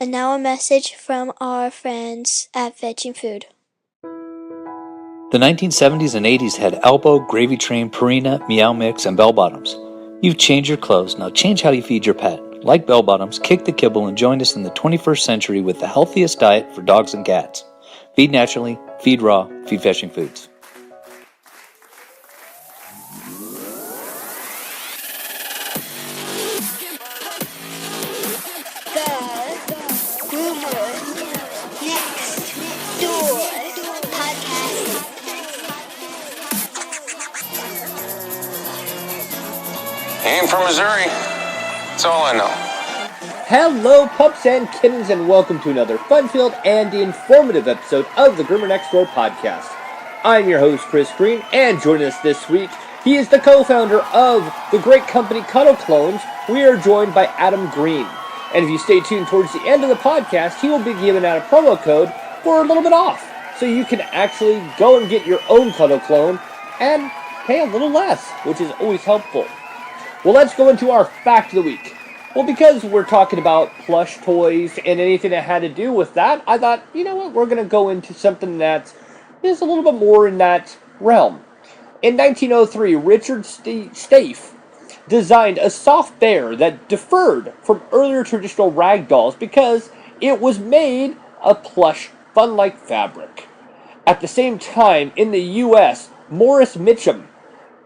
And now a message from our friends at Fetching Food. The 1970s and 80s had elbow, gravy train, Purina, meow mix, and bell bottoms. You've changed your clothes, now change how you feed your pet. Like bell bottoms, kick the kibble and join us in the 21st century with the healthiest diet for dogs and cats. Feed naturally, feed raw, feed Fetching Foods. I'm from Missouri. That's all I know. Hello, pups and kittens, and welcome to another fun-filled and informative episode of the Groomer Next Door podcast. I'm your host, Chris Greene, and joining us this week, he is the co-founder of the great company Cuddle Clones. We are joined by Adam Greene. And if you stay tuned towards the end of the podcast, he will be giving out a promo code for a little bit off. So you can actually go and get your own Cuddle Clone and pay a little less, which is always helpful. Well, let's go into our fact of the week. Well, because we're talking about plush toys and anything that had to do with that, I thought, you know what, we're going to go into something that is a little bit more in that realm. In 1903, Richard Staife designed a soft bear that differed from earlier traditional rag dolls because it was made of plush, fun-like fabric. At the same time, in the U.S., Morris Mitchum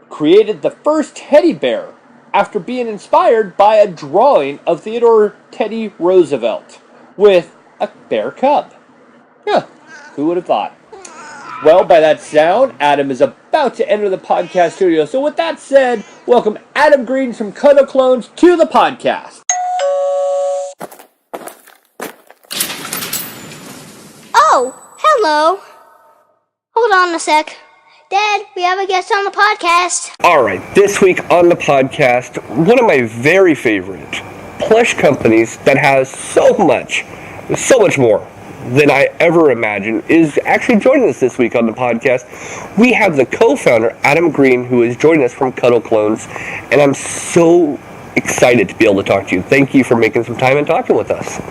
created the first teddy bear after being inspired by a drawing of Theodore Teddy Roosevelt with a bear cub. Yeah, who would have thought? Well, by that sound, Adam is about to enter the podcast studio. So with that said, welcome Adam Greene from Cuddle Clones to the podcast. Oh, hello. Hold on a sec. Dad, we have a guest on the podcast. All right, this week on the podcast, one of my very favorite plush companies that has so much more than I ever imagined is actually joining us this week on the podcast. We have the co-founder, Adam Greene, who is joining us from Cuddle Clones, and I'm so excited to be able to talk to you. Thank you for making some time and talking with us.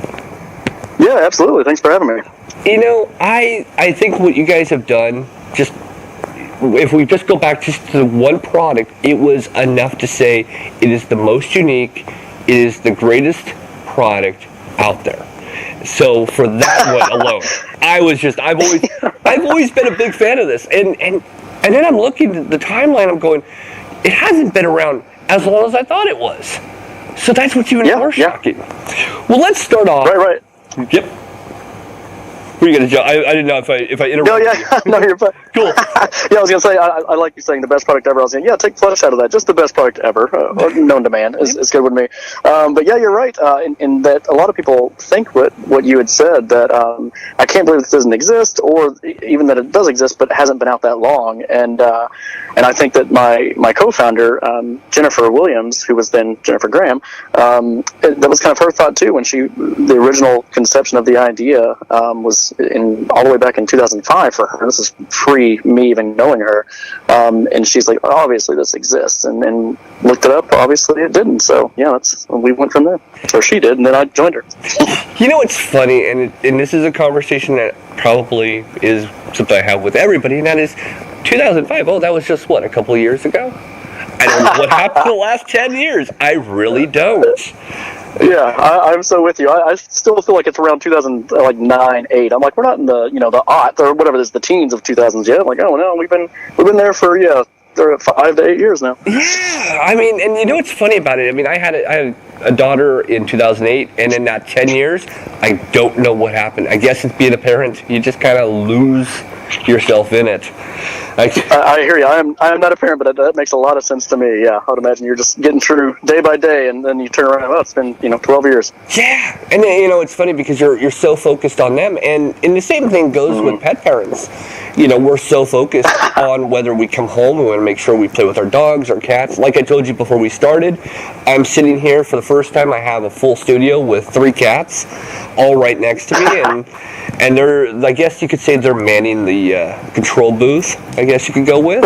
Yeah, absolutely. Thanks for having me. You know, I think what you guys have done, just if we just go back just to one product, it was enough to say it is the most unique, it is the greatest product out there. So for that one alone, I've always been a big fan of this. And then I'm looking at the timeline, I'm going, it hasn't been around as long as I thought it was. So that's what's even more shocking. Well, let's start off. Right. Yep. Were you going to jump? I didn't know if I interrupted you. No, you're fine. Cool. Yeah, I was going to say, I like you saying the best product ever. I was saying, take plush out of that. Just the best product ever, known to man, is good with me. But yeah, you're right, in that a lot of people think what you had said, that I can't believe this doesn't exist, or even that it does exist, but hasn't been out that long. And I think that my co-founder, Jennifer Williams, who was then Jennifer Graham, that was kind of her thought too, when the original conception of the idea was all the way back in 2005 for her. This is pre me even knowing her, and she's like, obviously this exists, and then looked it up. Obviously it didn't. So yeah, we went from there. Or she did, and then I joined her. You know, it's funny, and this is a conversation that probably is something I have with everybody, and that is 2005. Oh, that was just a couple of years ago. I don't know what happened the last 10 years. I really don't. Yeah, I'm so with you. I still feel like it's around 2009, 8. I'm like, we're not in the the aughts or whatever it is, the teens of 2000s yet. I'm like, oh no, we've been there for 5 to 8 years now. Yeah, I mean, and you know what's funny about it? I mean, I had a daughter in 2008, and in that 10 years, I don't know what happened. I guess it's being a parent. You just kind of lose yourself in it. I hear you. I am not a parent, but that makes a lot of sense to me. Yeah, I would imagine you're just getting through day by day, and then you turn around. Oh, it's been 12 years. Yeah, and then, it's funny because you're so focused on them, and the same thing goes with pet parents. We're so focused on whether we come home, we want to make sure we play with our dogs, our cats. Like I told you before we started, I'm sitting here for the first time. I have a full studio with 3 cats, all right next to me, and they're, I guess you could say they're manning the control booth, I guess you could go with.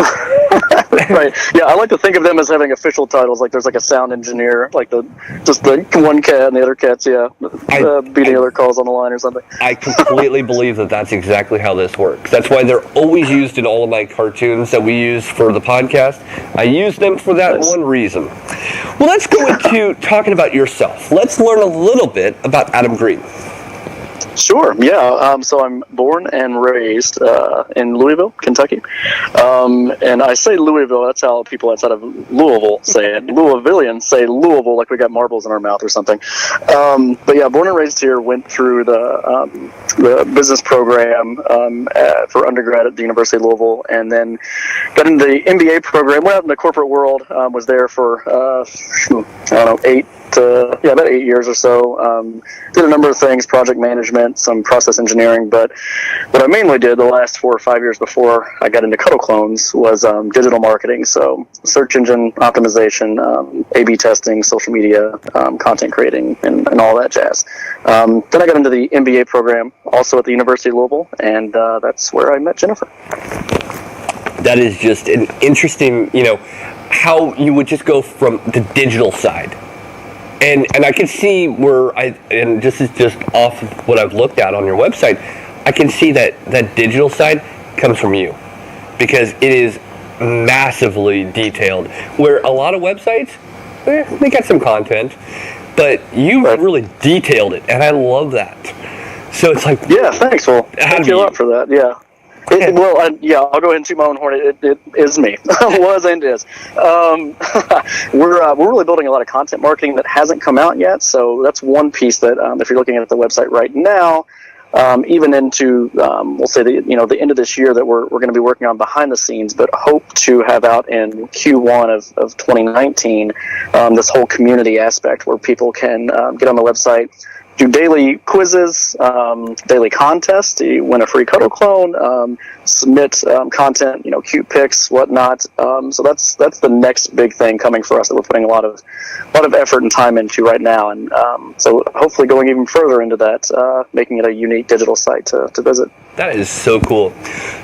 Right. Yeah, I like to think of them as having official titles. Like there's like a sound engineer, like the one cat and the other cat's beating other calls on the line or something. I completely believe that that's exactly how this works. That's why they're always used in all of my cartoons that we use for the podcast. I use them for that one reason. Well, let's go into talking about yourself. Let's learn a little bit about Adam Greene. Sure, yeah. So I'm born and raised in Louisville, Kentucky. And I say Louisville, that's how people outside of Louisville say it. Louisvillians say Louisville like we got marbles in our mouth or something. But yeah, born and raised here, went through the business program for undergrad at the University of Louisville, and then got into the MBA program, went out in the corporate world, was there for, about 8 years or so. Did a number of things, project management, some process engineering, but what I mainly did the last 4 or 5 years before I got into Cuddle Clones was digital marketing, so search engine optimization, A/B testing, social media, content creating, and all that jazz. Then I got into the MBA program, also at the University of Louisville, and that's where I met Jennifer. That is just an interesting, how you would just go from the digital side. And I can see and this is just off of what I've looked at on your website, I can see that digital side comes from you, because it is massively detailed, where a lot of websites, they got some content, but you really detailed it, and I love that. So it's like... Yeah, thanks. Well, thank you a lot for that, yeah. I'll go ahead and toot my own horn. It is me. Was and is. We're really building a lot of content marketing that hasn't come out yet. So that's one piece that if you're looking at the website right now, even into we'll say the end of this year, that we're going to be working on behind the scenes, but hope to have out in Q1 of 2019 this whole community aspect where people can get on the website, do daily quizzes, daily contests. You win a free Cuddle Clone, submit content, cute pics, whatnot. So that's the next big thing coming for us that we're putting a lot of effort and time into right now, and so hopefully going even further into that, making it a unique digital site to visit. That is so cool.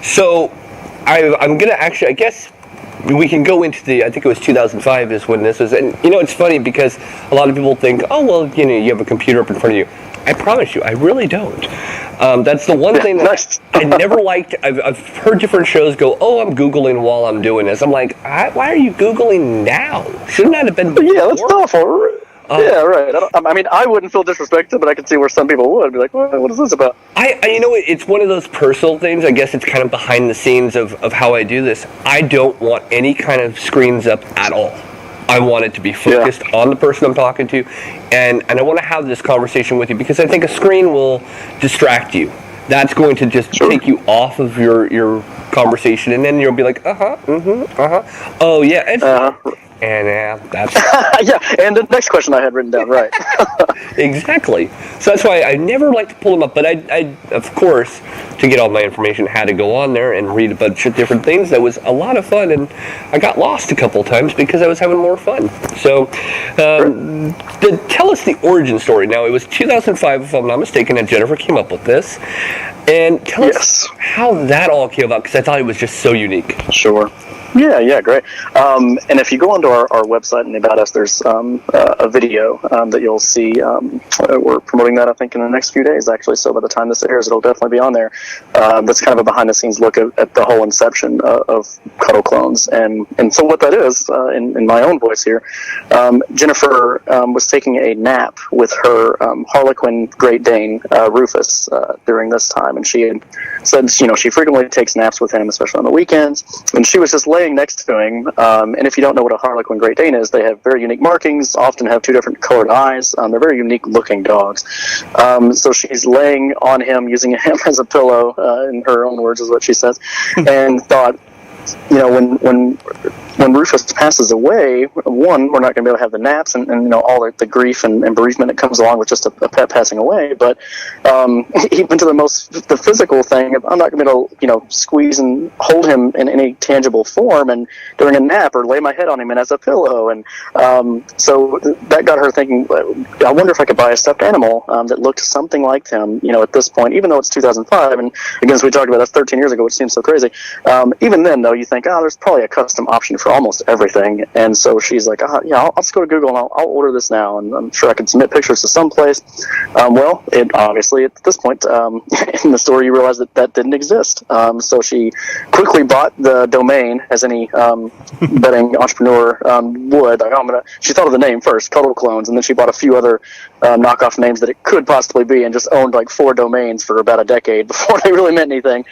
So I'm gonna actually, I guess we can go into I think it was 2005 is when this was, and it's funny because a lot of people think, oh well, you have a computer up in front of you. I promise you, I really don't. That's the one thing that I never liked. I've heard different shows go, oh, I'm Googling while I'm doing this. I'm like, why are you Googling now? Shouldn't that have been before? Yeah, that's awful. Yeah, right. I wouldn't feel disrespected, but I could see where some people would be like, what is this about? It's one of those personal things. I guess it's kind of behind the scenes of how I do this. I don't want any kind of screens up at all. I want it to be focused on the person I'm talking to, and I want to have this conversation with you, because I think a screen will distract you. That's going to just take you off of your conversation, and then you'll be like, oh yeah, and that's yeah. And the next question I had written down, right? Exactly. So that's why I never like to pull them up, but I of course, to get all my information, had to go on there and read a bunch of different things. That was a lot of fun, and I got lost a couple of times because I was having more fun. So, tell us the origin story. Now, it was 2005, if I'm not mistaken, that Jennifer came up with this, and tell us how that all came about, because I thought it was just so unique. Sure. Yeah, great. And if you go onto our website and About Us, there's a video that you'll see. We're promoting that, I think, in the next few days, actually. So by the time this airs, it'll definitely be on there. That's kind of a behind-the-scenes look at the whole inception of Cuddle Clones. And so what that is, in my own voice here, Jennifer was taking a nap with her Harlequin Great Dane Rufus during this time. And she had said, she frequently takes naps with him, especially on the weekends. And she was just laying next to him, and if you don't know what a Harlequin Great Dane is, they have very unique markings, often have 2 different colored eyes. They're very unique looking dogs. So she's laying on him, using him as a pillow, in her own words is what she says, and thought, when when Rufus passes away, one, we're not going to be able to have the naps and all the grief and bereavement that comes along with just a pet passing away. But even to the physical thing, I'm not going to be able to squeeze and hold him in any tangible form and during a nap or lay my head on him and as a pillow. And so that got her thinking, I wonder if I could buy a stuffed animal that looked something like him, at this point, even though it's 2005. And again, as we talked about, that's 13 years ago, which seems so crazy. Even then, though, you think, there's probably a custom option for almost everything. And so she's like, I'll just go to Google and I'll order this now. And I'm sure I can submit pictures to someplace. Well, it obviously, at this point, in the story, you realize that didn't exist. So she quickly bought the domain, as any budding entrepreneur would. She thought of the name first, Cuddle Clones, and then she bought a few other knockoff names that it could possibly be, and just owned like 4 domains for about a decade before they really meant anything.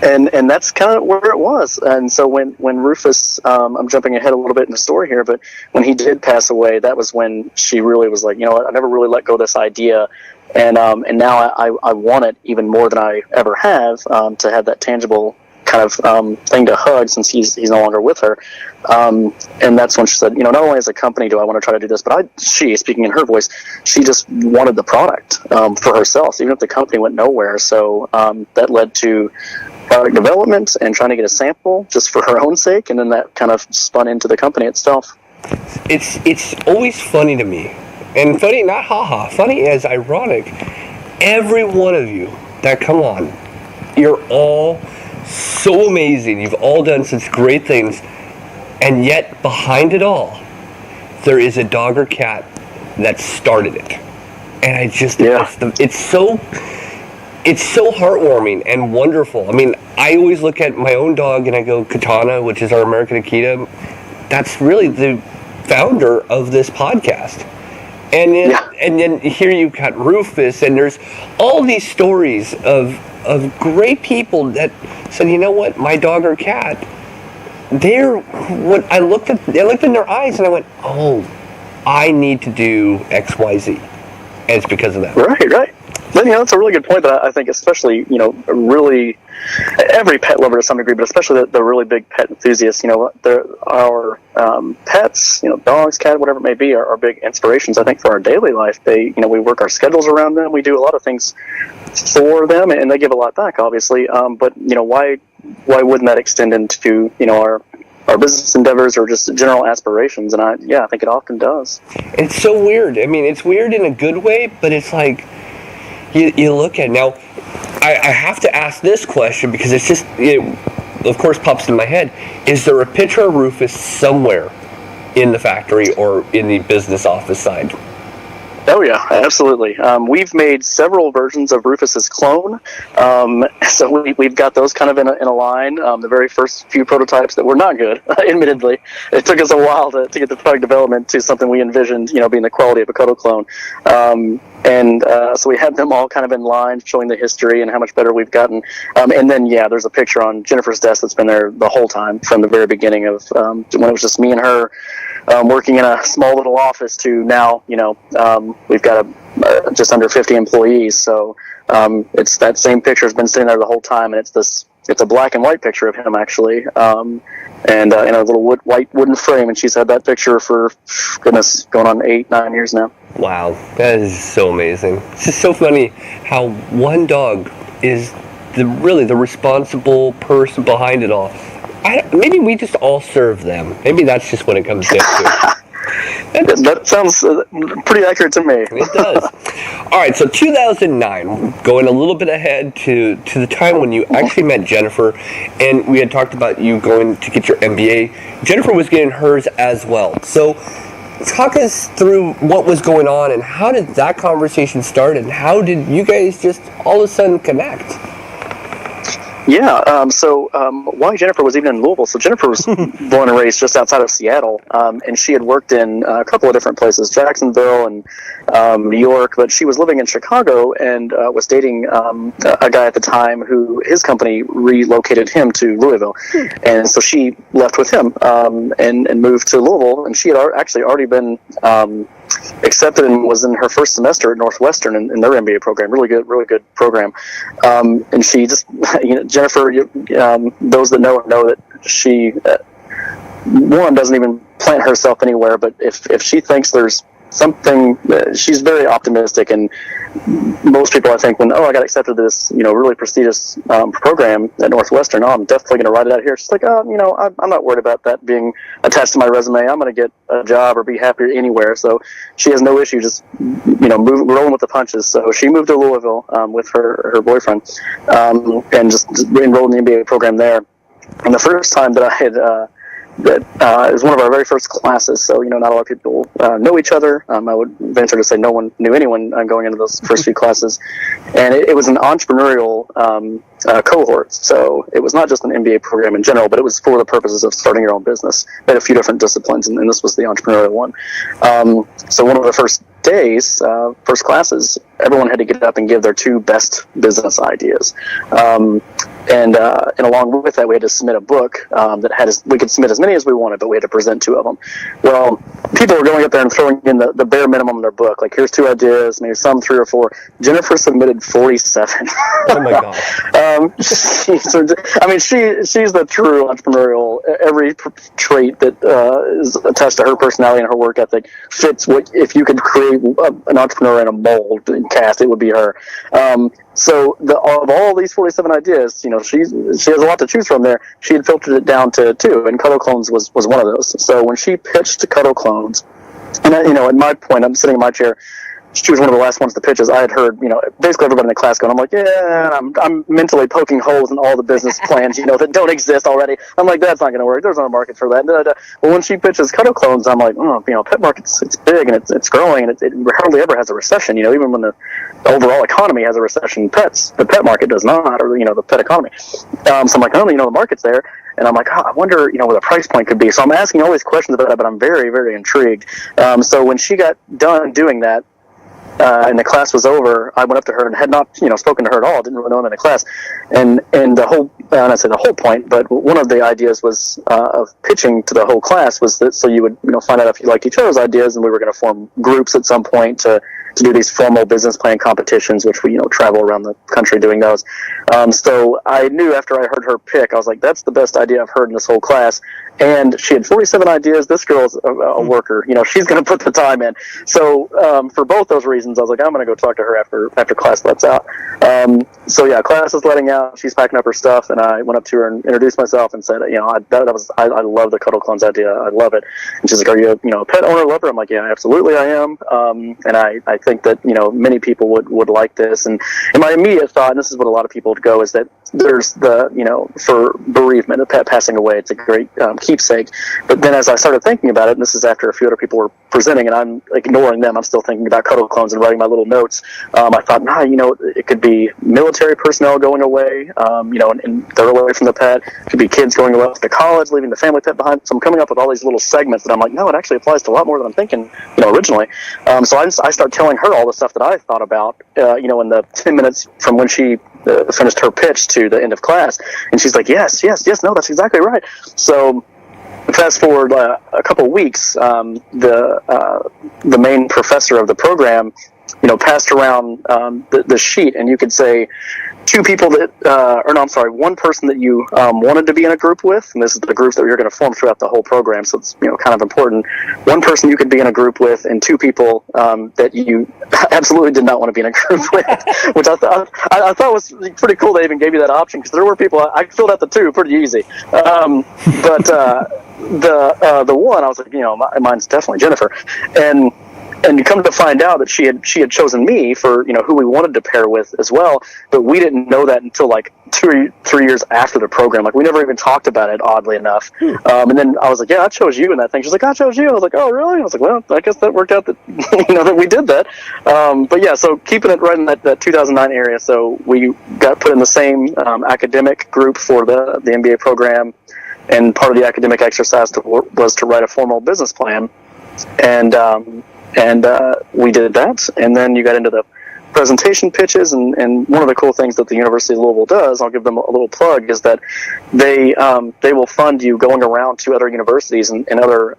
And that's kind of where it was. And so when Rufus, I'm jumping ahead a little bit in the story here, but when he did pass away, that was when she really was like, I never really let go of this idea. And now I want it even more than I ever have, to have that tangible kind of thing to hug, since he's no longer with her. And that's when she said, not only as a company do I want to try to do this, but she, speaking in her voice, she just wanted the product for herself, even if the company went nowhere. So that led to product development and trying to get a sample just for her own sake, and then that kind of spun into the company itself. It's always funny to me, and funny, not haha, funny as ironic. Every one of you that come on, you're all so amazing. You've all done such great things, and yet behind it all, there is a dog or cat that started it. And I just, it's so heartwarming and wonderful. I mean, I always look at my own dog and I go, Katana, which is our American Akita. That's really the founder of this podcast. And then here you've got Rufus, and there's all these stories of great people that said, you know what, my dog or cat, I looked in their eyes and I went, oh, I need to do X, Y, Z. And it's because of that. Right. Then, that's a really good point that I think, especially, really every pet lover to some degree, but especially the really big pet enthusiasts, our pets, dogs, cat, whatever it may be, are big inspirations, I think, for our daily life. We work our schedules around them. We do a lot of things for them, and they give a lot back, obviously. But, why wouldn't that extend into, our business endeavors or just general aspirations? And I think it often does. It's so weird. I mean, it's weird in a good way, but it's like, you look at now. I have to ask this question because it's just, of course, pops in my head. Is there a picture of Rufus somewhere in the factory or in the business office side? Oh yeah, absolutely. We've made several versions of Rufus's clone, so we've got those kind of in a line. The very first few prototypes that were not good, admittedly. It took us a while to get the product development to something we envisioned, being the quality of a Cuddle clone. So we have them all kind of in line, showing the history and how much better we've gotten. And then, there's a picture on Jennifer's desk that's been there the whole time from the very beginning of when it was just me and her working in a small little office to now, we've got just under 50 employees. So it's that same picture has been sitting there the whole time, and it's a black and white picture of him, actually, and in a little white wooden frame, and she's had that picture for, goodness, going on 8-9 years now. Wow, that is so amazing. It's just so funny how one dog is the responsible person behind it all. Maybe we just all serve them. Maybe that's just what it comes down to. That sounds pretty accurate to me. It does. All right, so 2009, going a little bit ahead to the time when you actually met Jennifer, and we had talked about you going to get your MBA. Jennifer was getting hers as well. So talk us through what was going on, and how did that conversation start, and how did you guys just all of a sudden connect? Yeah, so why Jennifer was even in Louisville. So Jennifer was born and raised just outside of Seattle, and she had worked in a couple of different places, Jacksonville and New York, but she was living in Chicago and was dating a guy at the time who his company relocated him to Louisville. And so she left with him and moved to Louisville, and she had actually already been accepted and was in her first semester at Northwestern in their MBA program. Really good program. And she just, Jennifer, those that know her know that she one, doesn't even plant herself anywhere, but if she thinks there's something, she's very optimistic, and most people, I think, when I got accepted to this really prestigious program at Northwestern, I'm definitely going to write it out here. She's like, I'm not worried about that being attached to my resume. I'm going to get a job or be happier anywhere. So she has no issue just rolling with the punches. So she moved to Louisville with her boyfriend and just enrolled in the MBA program there. And the first time that I had it was one of our very first classes, so not a lot of people know each other. I would venture to say no one knew anyone going into those first few classes, and it was an entrepreneurial cohort. So it was not just an MBA program in general, but it was for the purposes of starting your own business. They had a few different disciplines, and this was the entrepreneurial one. So one of the first days, first classes, everyone had to get up and give their 2 best business ideas. And along with that, we had to submit a book we could submit as many as we wanted, but we had to present 2 of them. Well, people were going up there and throwing in the bare minimum in their book. Like, here's 2 ideas, maybe some 3 or 4. Jennifer submitted 47. Oh my God. She's the true entrepreneurial. Every trait that is attached to her personality and her work ethic fits if you could create an entrepreneur in a mold and cast, it would be her. So of all these 47 ideas, she has a lot to choose from there. She had filtered it down to 2, and Cuddle Clones was one of those. So when she pitched to Cuddle Clones, and at my point, I'm sitting in my chair. She was one of the last ones to pitch. As I had heard, basically everybody in the class going, I'm like, yeah, and I'm mentally poking holes in all the business plans, that don't exist already. I'm like, that's not going to work. There's no market for that. Well, when she pitches Cuddle Clones, I'm like, pet market's it's big and it's growing, and it hardly ever has a recession. Even when the overall economy has a recession, the pet market does not, or the pet economy. So I'm like, the market's there. And I'm like, I wonder, what the price point could be. So I'm asking all these questions about that, but I'm very, very intrigued. So when she got done doing that, and the class was over, I went up to her and had not, spoken to her at all. Didn't really know him in the class, and the whole, and I said the whole point, but one of the ideas was of pitching to the whole class was that so you would, find out if you liked each other's ideas, and we were going to form groups at some point to do these formal business plan competitions, which we, travel around the country doing those. So I knew after I heard her pick, I was like, that's the best idea I've heard in this whole class. And she had 47 ideas. This girl's a worker. She's going to put the time in. So for both those reasons, I was like, I'm going to go talk to her after class lets out. So yeah, class is letting out. She's packing up her stuff, and I went up to her and introduced myself and said, I love the Cuddle Clones idea. I love it. And she's like, are you a pet owner lover? I'm like, yeah, absolutely, I am. And I think that many people would like this. And my immediate thought, and this is what a lot of people would go, is that there's for bereavement, a pet passing away, it's a great keepsake. But then as I started thinking about it, and this is after a few other people were presenting, and I'm ignoring them, I'm still thinking about Cuddle Clones and writing my little notes. I thought, it could be military personnel going away, and they're away from the pet. It could be kids going away to college, leaving the family pet behind. So I'm coming up with all these little segments that I'm like, no, it actually applies to a lot more than I'm thinking, originally. So I start telling her all the stuff that I thought about, in the 10 minutes from when she finished her pitch to the end of class, and she's like, yes, no, that's exactly right. So fast forward a couple of weeks, the main professor of the program, passed around the sheet, and you could say two people one person that you wanted to be in a group with, and this is the groups that you're going to form throughout the whole program, so it's kind of important. One person you could be in a group with, and 2 people that you absolutely did not want to be in a group with, which I thought was pretty cool. They even gave you that option, because there were people I filled out the 2 pretty easy, but the one I was like, mine's definitely Jennifer, and you come to find out that she had chosen me for who we wanted to pair with as well, but we didn't know that until like 3 years after the program. Like, we never even talked about it, oddly enough. And then I was like, yeah, I chose you in that thing. She's like, I chose you. I was like, oh, really? I was like, well, I guess that worked out that that we did that. But yeah, so keeping it right in that 2009 area. So we got put in the same academic group for the MBA program, and part of the academic exercise was to write a formal business plan, and we did that, and then you got into the presentation pitches, and one of the cool things that the University of Louisville does, I'll give them a little plug, is that they will fund you going around to other universities and other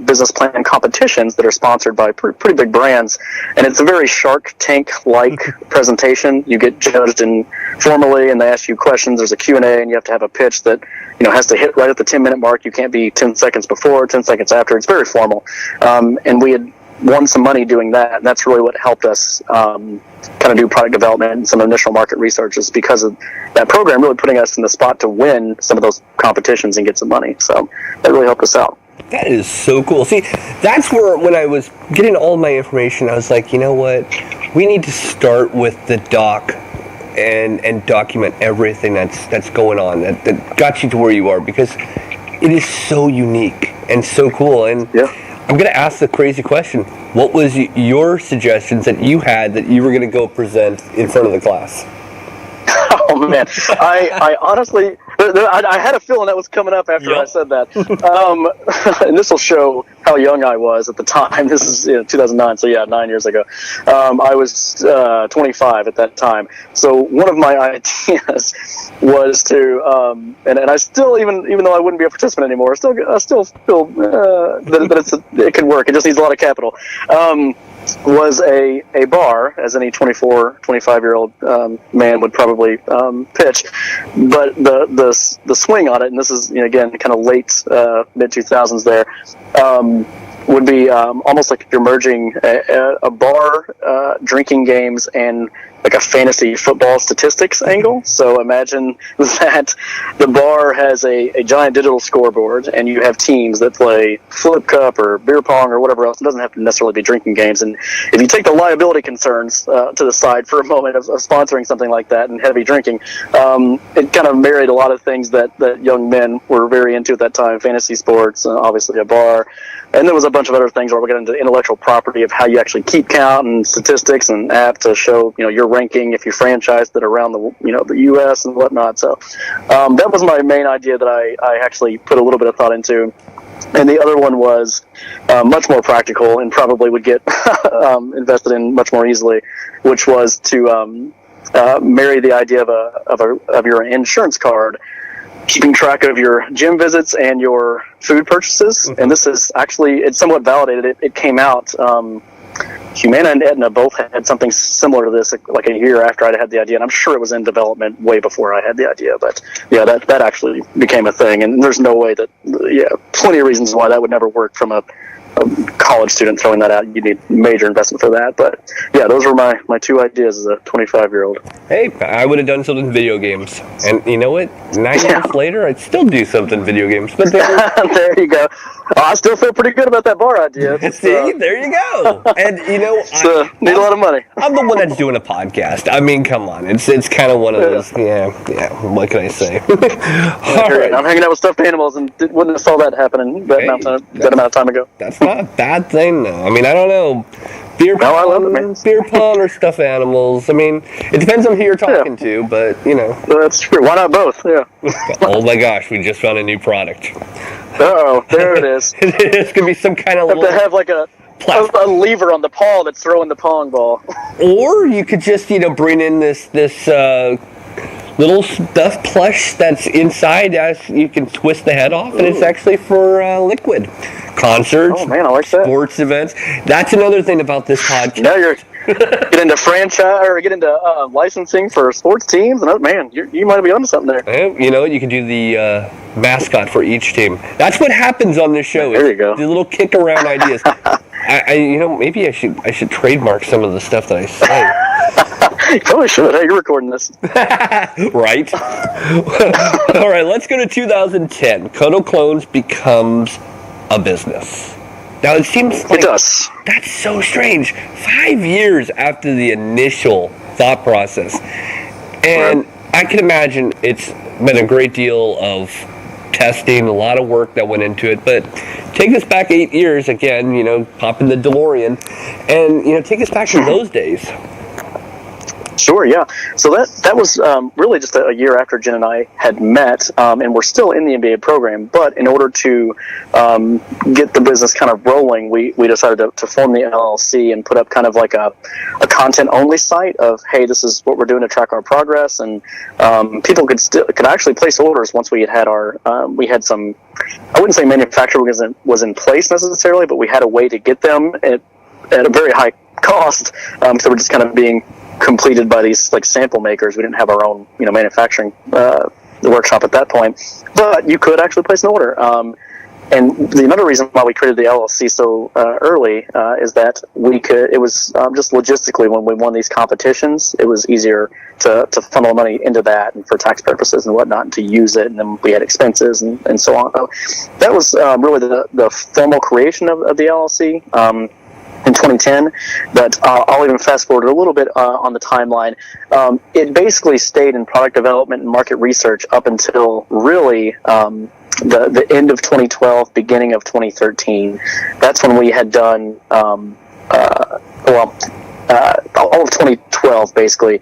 business plan competitions that are sponsored by pretty big brands, and it's a very Shark Tank-like presentation. You get judged informally, and they ask you questions. There's a Q&A, and you have to have a pitch that has to hit right at the 10-minute mark. You can't be 10 seconds before, 10 seconds after. It's very formal. And we had won some money doing that. And that's really what helped us kind of do product development and some initial market research, is because of that program really putting us in the spot to win some of those competitions and get some money. So that really helped us out. That is so cool. See, that's where, when I was getting all my information, I was like, you know what? We need to start with the doc and document everything that's going on, that got you to where you are, because it is so unique and so cool. And I'm going to ask the crazy question. What was your suggestions that you had that you were going to go present in front of the class? Oh, man. I honestly, I had a feeling that was coming up after I said that. And this will show how young I was at the time. This is 2009, so 9 years ago. I was 25 at that time. So one of my ideas was to, and I still, even though I wouldn't be a participant anymore, I still feel that it could work. It just needs a lot of capital. Was a bar, as any 24, 25-year-old man would probably pitch, but the swing on it, and this is again kind of late mid 2000s there, would be almost like you're merging a bar, drinking games, and like a fantasy football statistics angle. So imagine that the bar has a giant digital scoreboard, and you have teams that play flip cup or beer pong or whatever else. It doesn't have to necessarily be drinking games. And if you take the liability concerns to the side for a moment of sponsoring something like that and heavy drinking, it kind of married a lot of things that young men were very into at that time: fantasy sports, obviously a bar. And there was a bunch of other things where we got into intellectual property of how you actually keep count and statistics and app to show, your ranking if you franchised it around the U.S. and whatnot. So that was my main idea that I actually put a little bit of thought into. And the other one was much more practical and probably would get invested in much more easily, which was to marry the idea of your insurance card, keeping track of your gym visits and your food purchases. Mm-hmm. And this is actually, it's somewhat validated. It came out, Humana and Aetna both had something similar to this like a year after I'd had the idea, and I'm sure it was in development way before I had the idea, but that actually became a thing. And there's no way that, plenty of reasons why that would never work from a college student throwing that out. You need major investment for that. But those were my two ideas as a 25-year-old. Hey, I would have done something in video games, and you know what? 9 years later, I'd still do something in video games. But there you go. I still feel pretty good about that bar idea. See, there you go. And need a lot of money. I'm the one that's doing a podcast. I mean, come on, it's kind of one of those. Yeah. What can I say? Right. I'm hanging out with stuffed animals, and wouldn't have saw that happening that amount of time ago. That's not a bad thing, though. I mean, I don't know. Beer pong or stuffed animals. I mean, it depends on who you're talking to, but That's true. Why not both? Yeah. Oh my gosh, we just found a new product. Oh, there it is. It's gonna be some kind of. They have like a lever on the paw that's throwing the pong ball. Or you could just bring in this little stuffed plush that's inside, as you can twist the head off, and it's actually for liquid concerts. Oh man, I like that. Sports events. That's another thing about this podcast. Now you're get into franchise or get into licensing for sports teams, and man, you might be onto something there. You can do the mascot for each team. That's what happens on this show. There you go. The little kick around ideas. Maybe I should trademark some of the stuff that I say. You probably should. Hey, you're recording this. Right. All right, let's go to 2010. Cuddle Clones becomes a business. Now, it seems like... It does. That's so strange. 5 years after the initial thought process. And I can imagine it's been a great deal of testing, a lot of work that went into it. But take us back 8 years, again, pop in the DeLorean, and, take us back to those days. Sure, yeah. So that was really just a year after Jen and I had met, and we're still in the MBA program. But in order to get the business kind of rolling, we decided to form the LLC and put up kind of like a content-only site of, hey, this is what we're doing to track our progress, and people could actually place orders once we had our we had some, I wouldn't say manufacturing was in place necessarily, but we had a way to get them at a very high cost, so we're just kind of being completed by these like sample makers. We didn't have our own manufacturing workshop at that point. But you could actually place an order. And another reason why we created the LLC so early is that we could. It was just logistically, when we won these competitions, it was easier to funnel money into that and for tax purposes and whatnot, and to use it. And then we had expenses and so on. So that was really the formal creation of the LLC. In 2010, but I'll even fast forward a little bit on the timeline. It basically stayed in product development and market research up until really the end of 2012, beginning of 2013. That's when we had done all of 2012 basically.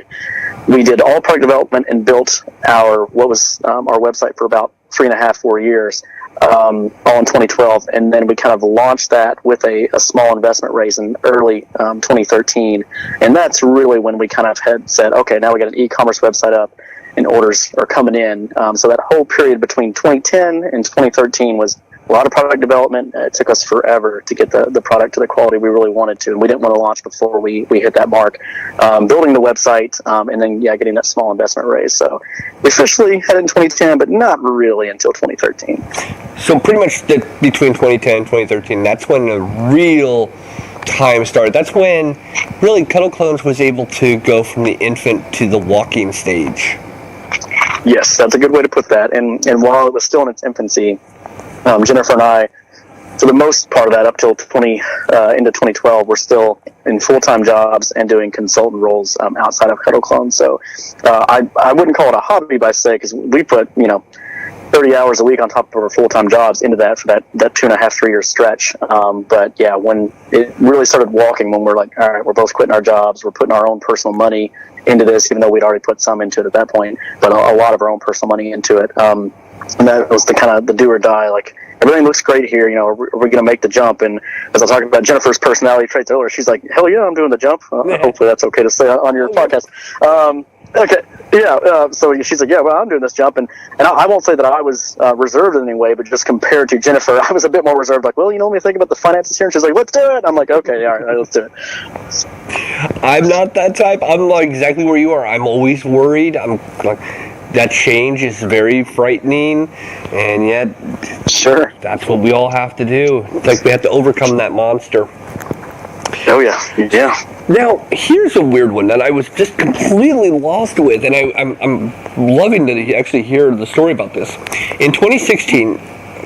We did all product development and built our website for about 3.5-4 years. All in 2012, and then we kind of launched that with a small investment raise in early 2013, and that's really when we kind of had said, okay, now we got an e-commerce website up and orders are coming in. So that whole period between 2010 and 2013 was a lot of product development. It took us forever to get the product to the quality we really wanted to, and we didn't want to launch before we hit that mark. Building the website, and then getting that small investment raise. So we officially had it in 2010, but not really until 2013. So pretty much between 2010 and 2013, that's when the real time started. That's when really Cuddle Clones was able to go from the infant to the walking stage. Yes, that's a good way to put that. And while it was still in its infancy, Jennifer and I, for the most part of that, up till into 2012, we're still in full-time jobs and doing consultant roles outside of Cuddle Clones. So I wouldn't call it a hobby by say, because we put 30 hours a week on top of our full-time jobs into that for that 2.5-3 year stretch. But yeah, when it really started walking, when we're like, all right, we're both quitting our jobs, we're putting our own personal money into this, even though we'd already put some into it at that point, but a lot of our own personal money into it. And that was the kind of the do or die, like, everything looks great here, are we going to make the jump? And as I was talking about Jennifer's personality traits earlier, she's like, hell yeah, I'm doing the jump. Hopefully that's okay to say on your podcast. Okay, yeah, so she's like, yeah, well, I'm doing this jump, and I won't say that I was reserved in any way, but just compared to Jennifer, I was a bit more reserved, like, well, let me think about the finances here, and she's like, let's do it. I'm like, okay, all right, let's do it. I'm not that type. I'm like exactly where you are. I'm always worried. I'm like, that change is very frightening, and yet, sure, that's what we all have to do. It's like we have to overcome that monster. Oh yeah. Now, here's a weird one that I was just completely lost with, and I'm loving to actually hear the story about this. In 2016,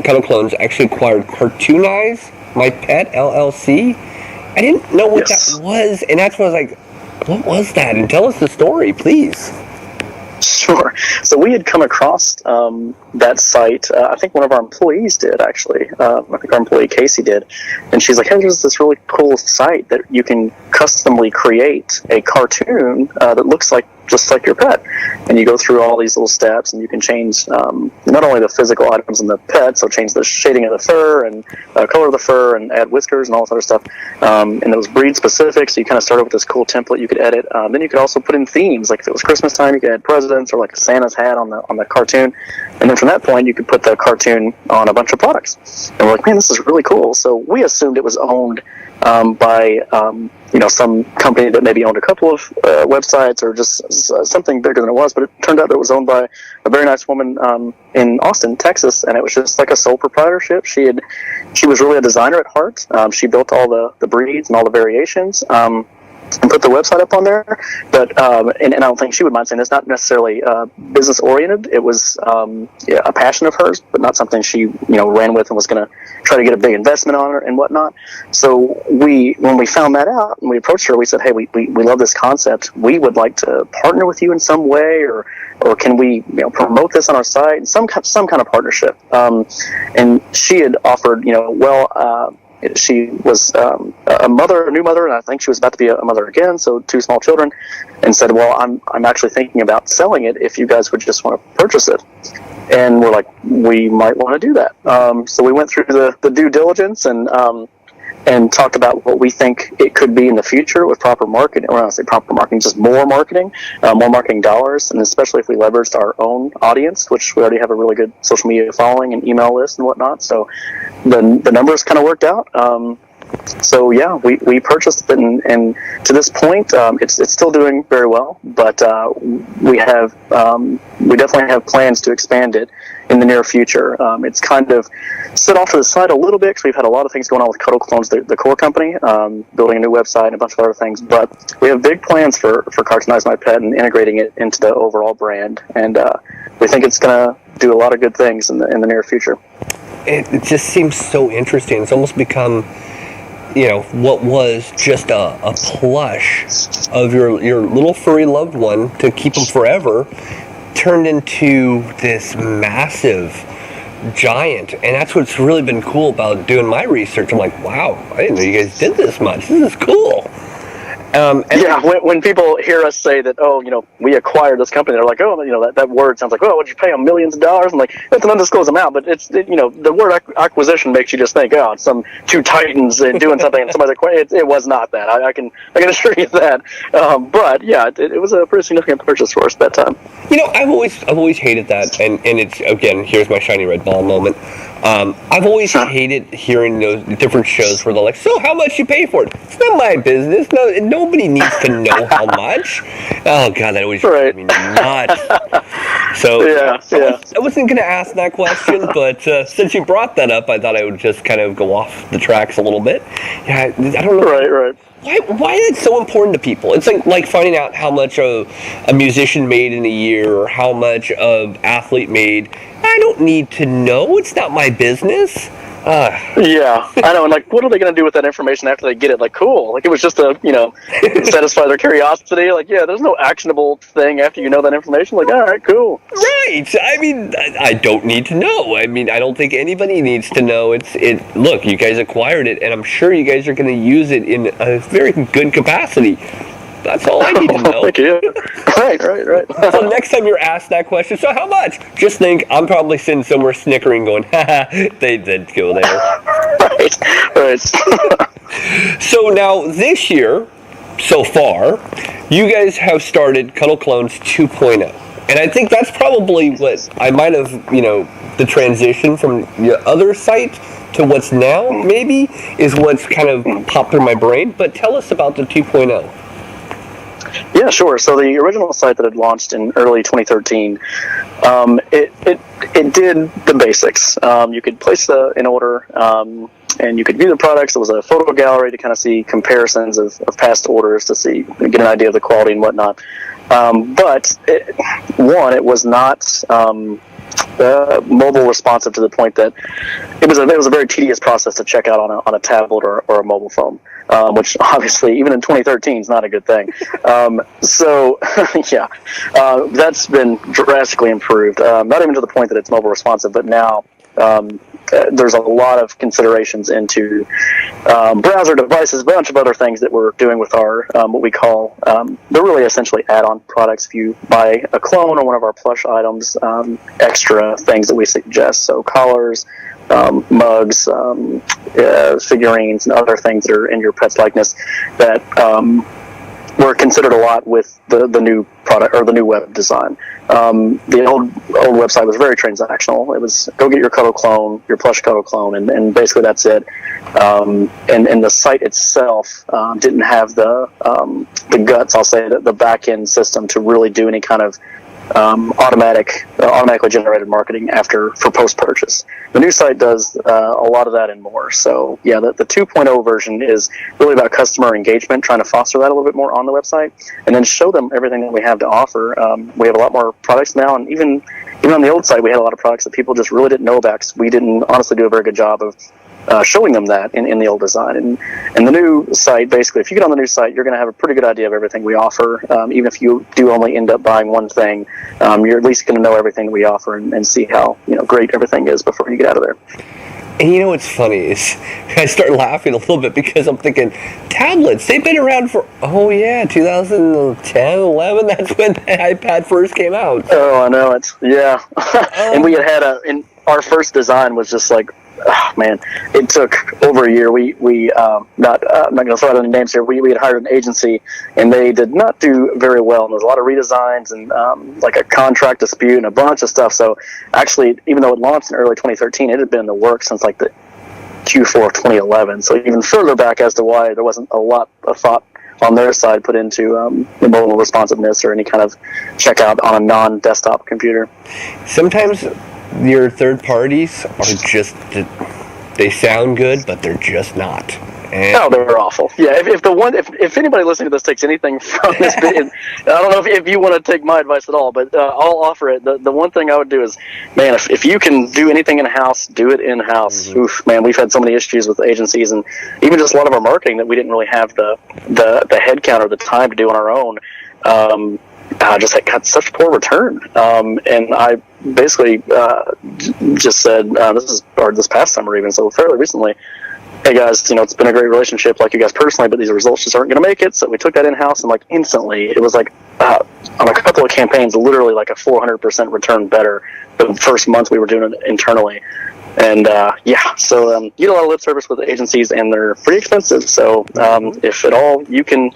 Cuddle Clones actually acquired Cartoonize My Pet LLC. I didn't know what that was, and that's why I was like, what was that? And tell us the story, please. Sure. So we had come across that site. I think one of our employees did, actually. I think our employee Casey did. And she's like, hey, there's this really cool site that you can customly create a cartoon that looks just like your pet. And you go through all these little steps, and you can change not only the physical items in the pet, so change the shading of the fur and color of the fur and add whiskers and all this other stuff. And it was breed specific, so you kind of started with this cool template you could edit. Then you could also put in themes, like if it was Christmas time, you could add presents or like a Santa's hat on the cartoon. And then from that point, you could put the cartoon on a bunch of products. And we're like, man, this is really cool. So we assumed it was owned by some company that maybe owned a couple of websites or just something bigger than it was, but it turned out that it was owned by a very nice woman in Austin, Texas, and it was just like a sole proprietorship. She was really a designer at heart. She built all the breeds and all the variations. And put the website up on there, but and I don't think she would mind saying it's not necessarily business oriented. It was a passion of hers, but not something she ran with and was going to try to get a big investment on her and whatnot. So when we found that out and we approached her, we said, hey, we love this concept. We would like to partner with you in some way, or can we promote this on our site? Some kind of partnership. And she had offered, she was a new mother, and I think she was about to be a mother again, so 2 small children, and said, well, I'm actually thinking about selling it if you guys would just want to purchase it. And we're like, we might want to do that. So we went through the due diligence and talked about what we think it could be in the future with proper marketing, or I don't say proper marketing, just more marketing dollars, and especially if we leveraged our own audience, which we already have a really good social media following and email list and whatnot. So the numbers kind of worked out. So yeah, we purchased it, and to this point, it's still doing very well. But we definitely have plans to expand it in the near future. It's kind of set off to the side a little bit because we've had a lot of things going on with Cuddle Clones, the core company, building a new website and a bunch of other things. But we have big plans for Cartoonize My Pet and integrating it into the overall brand, and we think it's going to do a lot of good things in the near future. It just seems so interesting. It's almost become, what was just a plush of your little furry loved one to keep them forever, turned into this massive giant. And that's what's really been cool about doing my research. I'm like, wow, I didn't know you guys did this much. This is cool. When people hear us say that, we acquired this company, they're like, that word sounds like, would you pay them millions of dollars? And like, it's an undisclosed amount, but the word acquisition makes you just think, it's some two titans and doing something, and somebody's like, it was not that. I can assure you that. But yeah, it was a pretty significant purchase for us at that time. I've always hated that, and it's, again, here's my shiny red ball moment. I've always hated hearing those different shows where they're like, so how much you pay for it? It's not my business. No, nobody needs to know how much. Oh God, that always drives me nuts. So I wasn't going to ask that question, but since you brought that up, I thought I would just kind of go off the tracks a little bit. Yeah, I don't know. Right. Why is it so important to people? It's like finding out how much a musician made in a year or how much an athlete made. I don't need to know. It's not my business. Yeah, I know. And like, what are they going to do with that information after they get it? Like, cool. Like, it was just to, satisfy their curiosity. Like, yeah, there's no actionable thing after you know that information. Like, all right, cool. Right. I mean, I don't need to know. I mean, I don't think anybody needs to know. Look, you guys acquired it, and I'm sure you guys are going to use it in a very good capacity. That's all I need to know. Thank you. Right. So next time you're asked that question, so how much? Just think, I'm probably sitting somewhere snickering going, they did go there. Right. So now, this year, so far, you guys have started Cuddle Clones 2.0. And I think that's probably what I might have, the transition from the other site to what's now, maybe, is what's kind of popped through my brain. But tell us about the 2.0. Yeah, sure. So the original site that had launched in early 2013, it did the basics. You could place an order, and you could view the products. There was a photo gallery to kind of see comparisons of past orders to get an idea of the quality and whatnot. But it was not mobile responsive to the point that it was a very tedious process to check out on a tablet or a mobile phone, which obviously even in 2013 is not a good thing. That's been drastically improved. Not even to the point that it's mobile responsive, but now there's a lot of considerations into browser devices, a bunch of other things that we're doing with our what we call they're really essentially add-on products. If you buy a clone or one of our plush items, extra things that we suggest, so collars, mugs, figurines, and other things that are in your pet's likeness that were considered a lot with the new product or the new web design. The old website was very transactional. It was go get your Cuddle Clone, your plush Cuddle Clone, and basically that's it. And the site itself didn't have the guts, I'll say, the back end system to really do any kind of automatically generated marketing for post purchase. The new site does a lot of that and more. So yeah, the 2.0 version is really about customer engagement, trying to foster that a little bit more on the website, and then show them everything that we have to offer. We have a lot more products now, and even on the old site, we had a lot of products that people just really didn't know about because we didn't honestly do a very good job of showing them that in the old design. And the new site, basically, if you get on the new site, you're going to have a pretty good idea of everything we offer. Even if you do only end up buying one thing, you're at least going to know everything that we offer and see how great everything is before you get out of there. And what's funny is I start laughing a little bit because I'm thinking, tablets, they've been around for, 2010, 11, that's when the iPad first came out. Oh, I know it. Yeah. And we had our first design was just like, oh, man, it took over a year. We I'm not going to throw out any names here. We had hired an agency, and they did not do very well. And there was a lot of redesigns and like a contract dispute and a bunch of stuff. So actually, even though it launched in early 2013, it had been in the works since like the Q4 of 2011. So even further back as to why there wasn't a lot of thought on their side put into mobile responsiveness or any kind of checkout on a non-desktop computer. Sometimes your third parties are just, they sound good, but they're just not. Oh, they're awful. Yeah, if anybody listening to this takes anything from this video, I don't know if you want to take my advice at all, but I'll offer it. The one thing I would do is, man, if you can do anything in-house, do it in-house. Mm-hmm. Oof, man, we've had so many issues with agencies and even just a lot of our marketing that we didn't really have the head count or the time to do on our own. Just got such poor return. And I basically just said, this past summer even, so fairly recently, hey guys, it's been a great relationship, like you guys personally, but these results just aren't going to make it. So we took that in-house, and like instantly, it was like on a couple of campaigns, literally like a 400% return better the first month we were doing it internally. And so you get a lot of lip service with agencies, and they're pretty expensive. So if at all you can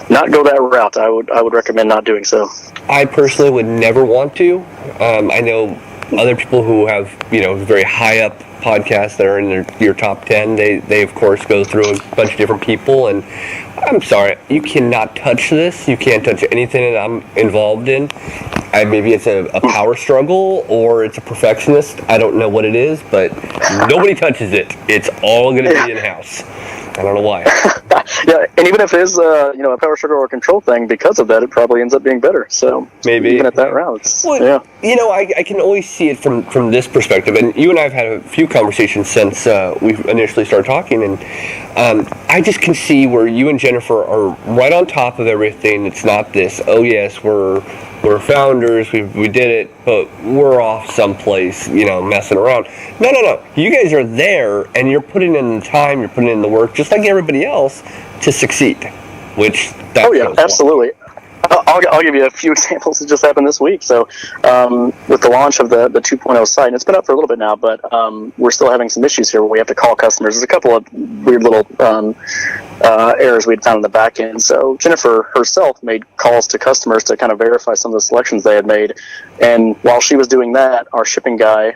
not go that route, I would recommend not doing so. I personally would never want to. I know other people who have very high up podcasts that are in your top 10, they of course go through a bunch of different people, and I'm sorry, you cannot touch this. You can't touch anything that I'm involved in. Maybe it's a power struggle or it's a perfectionist. I don't know what it is, but nobody touches it. It's all going to be in-house. I don't know why. Yeah, and even if it is a power struggle or a control thing, because of that, it probably ends up being better. So maybe even at that route, I can always see it from this perspective. And you and I have had a few conversations since we initially started talking, and I just can see where you and Jennifer are right on top of everything. It's not this, oh yes, we're founders, we did it, but we're off someplace, messing around. No. You guys are there, and you're putting in the time, you're putting in the work, just like everybody else, to succeed. Which absolutely. I'll give you a few examples that just happened this week. So with the launch of the 2.0 site, and it's been up for a little bit now, but we're still having some issues here where we have to call customers. There's a couple of weird little errors we'd found in the back end. So Jennifer herself made calls to customers to kind of verify some of the selections they had made. And while she was doing that, our shipping guy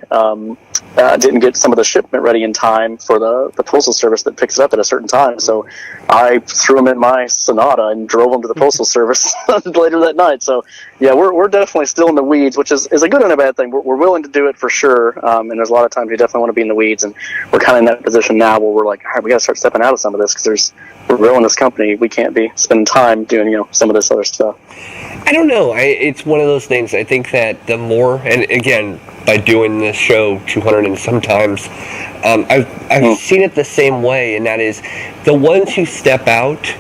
didn't get some of the shipment ready in time for the postal service that picks it up at a certain time. So I threw him in my Sonata and drove him to the postal service later that night. So yeah, we're definitely still in the weeds, which is a good and a bad thing. We're willing to do it for sure. And there's a lot of times you definitely want to be in the weeds, and we're kind of in that position now where we're like, all right, we got to start stepping out of some of this because we're growing this company. We can't be spending time doing some of this other stuff. I don't know. It's one of those things. I think that the more, and again, by doing this show 200 and sometimes, I've seen it the same way, and that is the ones who step out,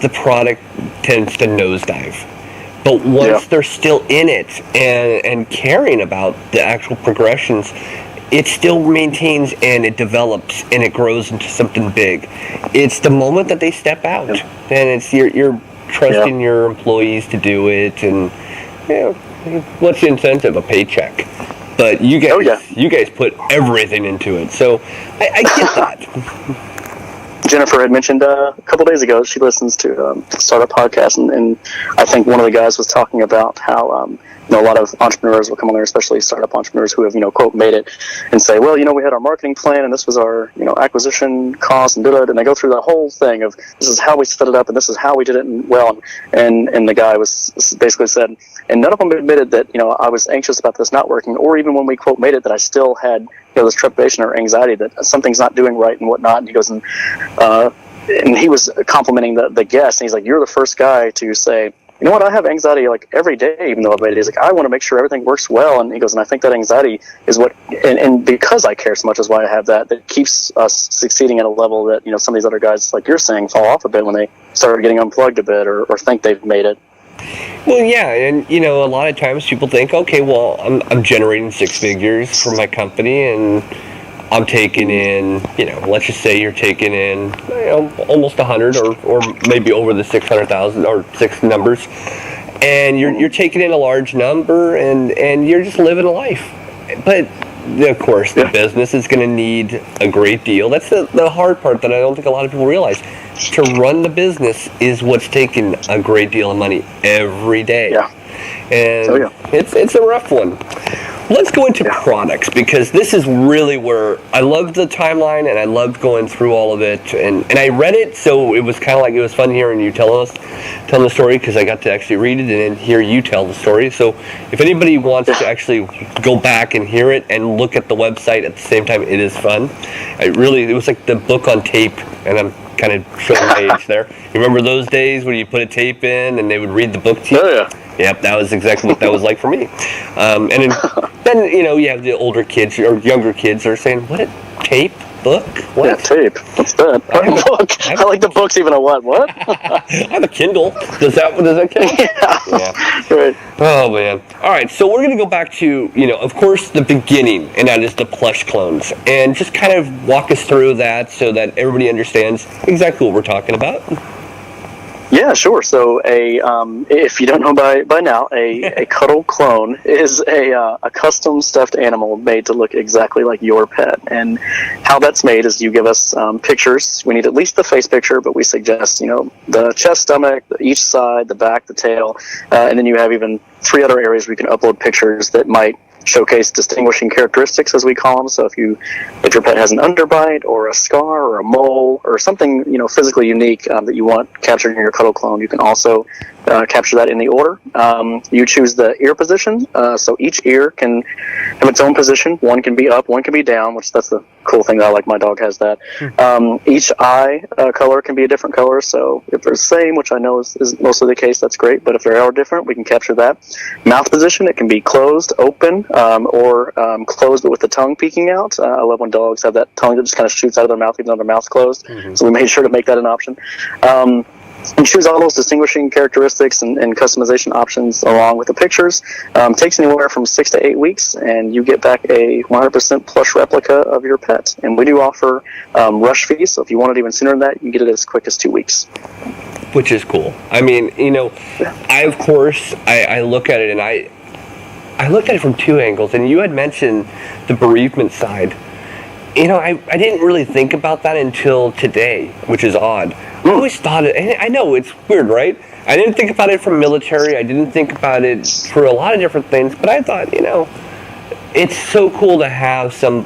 the product tends to nosedive. But once they're still in it and caring about the actual progressions, it still maintains and it develops and it grows into something big. It's the moment that they step out, and it's you're trusting your employees to do it, and what's the incentive? A paycheck. But you guys put everything into it, so I get that. Jennifer had mentioned a couple days ago she listens to startup podcasts, and I think one of the guys was talking about how a lot of entrepreneurs will come on there, especially startup entrepreneurs who have quote made it, and say, well, we had our marketing plan, and this was our acquisition cost, and and they go through the whole thing of this is how we set it up, and this is how we did it, and the guy was basically said, and none of them admitted that I was anxious about this not working, or even when we quote made it, that I still had this trepidation or anxiety that something's not doing right and whatnot. And he goes and he was complimenting the guest, and he's like, you're the first guy to say, you know what, I have anxiety like every day, even though I've made it. He's like, I want to make sure everything works well. And he goes, and I think that anxiety is what, and because I care so much is why I have that keeps us succeeding at a level that, some of these other guys, like you're saying, fall off a bit when they start getting unplugged a bit or think they've made it. Well, yeah, and a lot of times people think, okay, well, I'm generating six figures for my company, and I'm taking in, let's just say you're taking in, almost 100 or maybe over the 600,000 or six numbers, and you're taking in a large number, and you're just living a life. But of course, the business is going to need a great deal. That's the hard part that I don't think a lot of people realize. To run the business is what's taking a great deal of money every day. Yeah. And it's a rough one. let's go into products, because this is really where I loved the timeline and I loved going through all of it. And I read it, so it was kind of like it was fun hearing you telling the story, because I got to actually read it and then hear you tell the story. So if anybody wants to actually go back and hear it and look at the website at the same time, it is fun. It was like the book on tape, and I'm kind of showing my age there. You remember those days when you put a tape in and they would read the book to you? Oh, yeah. Yep, that was exactly what that was like for me. And then you have the older kids or younger kids that are saying, "What, a tape? Book? What? Yeah, tape. What's that? Book. I like the books even a what? What? I have a Kindle. Does that count?" Yeah. Right. Oh, man. All right, so we're going to go back to, of course, the beginning, and that is the plush clones. And just kind of walk us through that so that everybody understands exactly what we're talking about. Yeah, sure. So if you don't know by now, a Cuddle clone is a custom stuffed animal made to look exactly like your pet. And how that's made is you give us pictures. We need at least the face picture, but we suggest, the chest, stomach, each side, the back, the tail, and then you have even 3 other areas where you can upload pictures that might showcase distinguishing characteristics, as we call them. So if your pet has an underbite or a scar or a mole or something physically unique that you want captured in your Cuddle clone, you can also capture that in the order. You choose the ear position, so each ear can have its own position. One can be up, one can be down, which that's the cool thing that I like. My dog has that. Each eye color can be a different color, so if they're the same, which I know is mostly the case, that's great, but if they are different, we can capture that. Mouth position, it can be closed, open, or closed but with the tongue peeking out. I love when dogs have that tongue that just kind of shoots out of their mouth even though their mouth's closed, so we made sure to make that an option. And choose all those distinguishing characteristics and customization options along with the pictures. Takes anywhere from 6 to 8 weeks, and you get back a 100% plush replica of your pet. And we do offer rush fees, so if you want it even sooner than that, you can get it as quick as 2 weeks. Which is cool. I mean, I look at it, and I looked at it from 2 angles, and you had mentioned the bereavement side. I didn't really think about that until today, which is odd. I always thought I know it's weird, right? I didn't think about it from military. I didn't think about it for a lot of different things, but I thought, it's so cool to have some,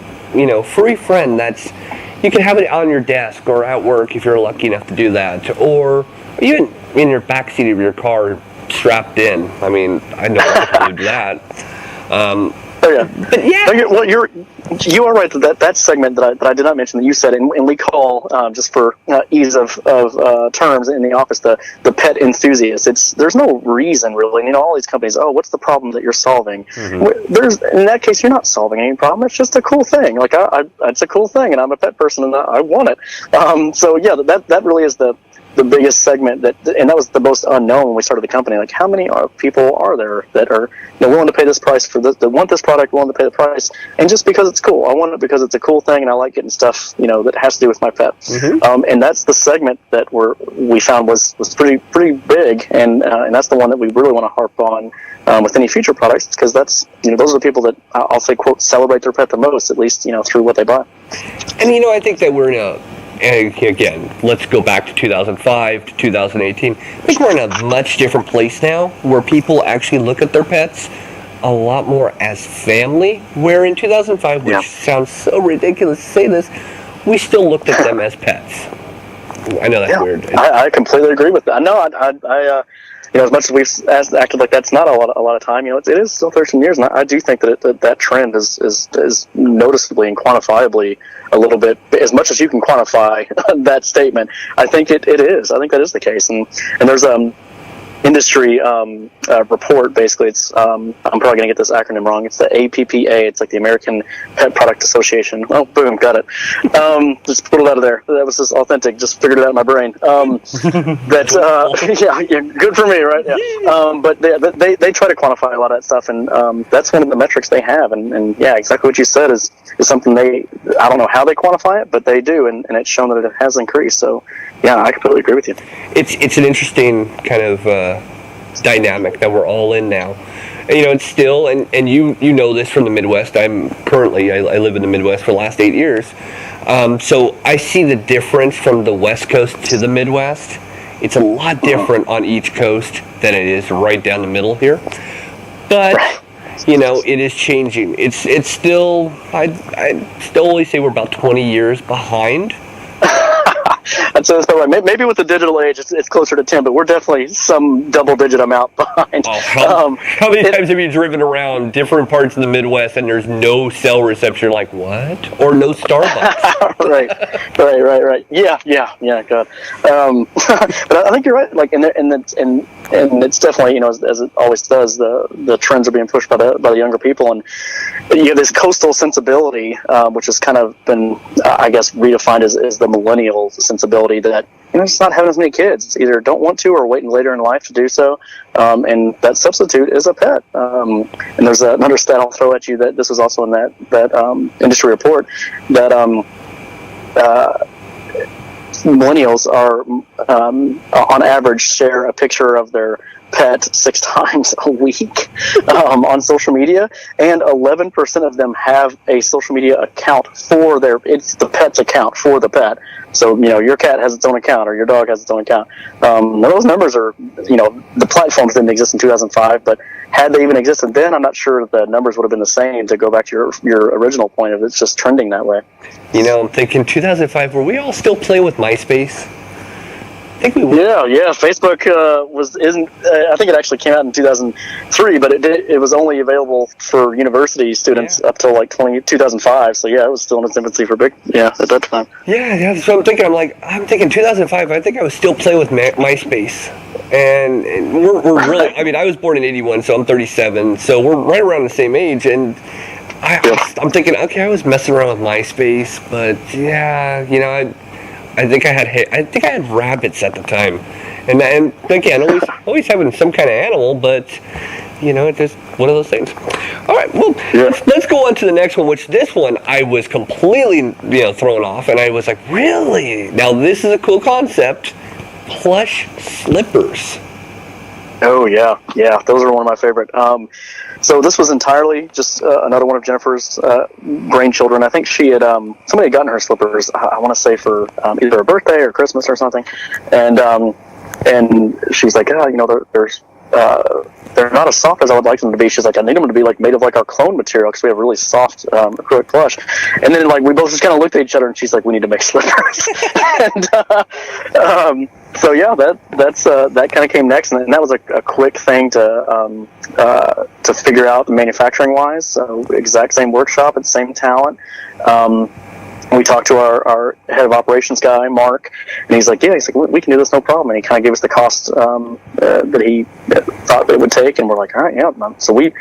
furry friend you can have it on your desk or at work if you're lucky enough to do that, or even in your backseat of your car strapped in. I mean, I know a lot of people who do that. Oh yeah, but yeah. No, you are right that segment that I did not mention that you said, and we call just for ease of terms in the office the pet enthusiast. There's no reason really. All these companies. Oh, what's the problem that you're solving? There's in that case you're not solving any problem. It's just a cool thing. Like it's a cool thing, and I'm a pet person and I want it. So yeah, that really is the biggest segment and that was the most unknown when we started the company. Like, how many people are there that are willing to pay this price for this, that want this product, willing to pay the price, and just because it's cool. I want it because it's a cool thing, and I like getting stuff that has to do with my pet. And that's the segment that we found was pretty big, and that's the one that we really want to harp on with any future products, because that's those are the people that I'll say, quote, celebrate their pet the most, at least through what they buy. And I think that we're in and again, let's go back to 2005 to 2018. I think we're in a much different place now, where people actually look at their pets a lot more as family, where in 2005, which sounds so ridiculous to say this, we still looked at them as pets. I know that's weird. I completely agree with that. No, I as much as we've acted like that's not a lot of time, it is still 13 years, and I do think that trend is noticeably and quantifiably a little bit, as much as you can quantify that statement. I think it is. I think that is the case, and there's industry report. Basically, it's I'm probably going to get this acronym wrong. It's the APPA. It's like the American Pet Product Association. Oh, boom, got it. Just put it out of there. That was just authentic. Just figured it out in my brain. Yeah, good for me, right? Yeah. But they try to quantify a lot of that stuff, and that's one of the metrics they have. And yeah, exactly what you said is something I don't know how they quantify it, but they do, and it's shown that it has increased. So yeah, I completely agree with you. It's an interesting kind of dynamic that we're all in now. And, it's still, and you know this from the Midwest. I live in the Midwest for the last 8 years. So I see the difference from the West Coast to the Midwest. It's a lot different on each coast than it is right down the middle here. But it is changing. It's still, I still always say we're about 20 years behind. That's right. Maybe with the digital age, it's closer to 10, but we're definitely some double-digit amount behind. Oh, how many times have you driven around different parts of the Midwest and there's no cell reception? You're like, what? Or no Starbucks? Right. Yeah. God. But I think you're right. Like, and it's definitely, as it always does, the trends are being pushed by the younger people, and you have this coastal sensibility, which has kind of been, I guess, redefined as the millennial sensibility that it's not having as many kids. It's either don't want to or waiting later in life to do so, and that substitute is a pet. And there's another stat I'll throw at you that this was also in that industry report that millennials are on average share a picture of their pet 6 times a week on social media, and 11% of them have a social media account for it's the pet's account for the pet. So, your cat has its own account or your dog has its own account. Those numbers are, the platforms didn't exist in 2005, but had they even existed then, I'm not sure the numbers would have been the same, to go back to your original point of it's just trending that way. I'm thinking 2005, were we all still playing with MySpace? I think we were. Yeah. Facebook isn't. I think it actually came out in 2003, but it was only available for university students up till like 2005. So it was still in its infancy at that time. Yeah. So I'm thinking 2005. I think I was still playing with MySpace, and we're really. I mean, I was born in '81, so I'm 37. So we're right around the same age, and I'm thinking, okay, I was messing around with MySpace, but I think I had rabbits at the time, and again, always having some kind of animal, but it's just one of those things. All right, well, let's go on to the next one. Which this one I was completely thrown off, and I was like, really? Now this is a cool concept. Plush slippers. Oh yeah, those are one of my favorite. So this was entirely just another one of Jennifer's grandchildren. I think she had somebody had gotten her slippers. I want to say for either her birthday or Christmas or something, and she's like, they're not as soft as I would like them to be. She's like, I need them to be like made of like our clone material because we have really soft acrylic plush. And then like we both just kind of looked at each other, and she's like, we need to make slippers. And so that kind of came next, and that was a quick thing to figure out manufacturing wise. So exact same workshop and same talent. We talked to our head of operations guy, Mark, and he's like, we can do this, no problem. And he kind of gave us the cost that he thought it would take, and we're like, all right, yeah. So we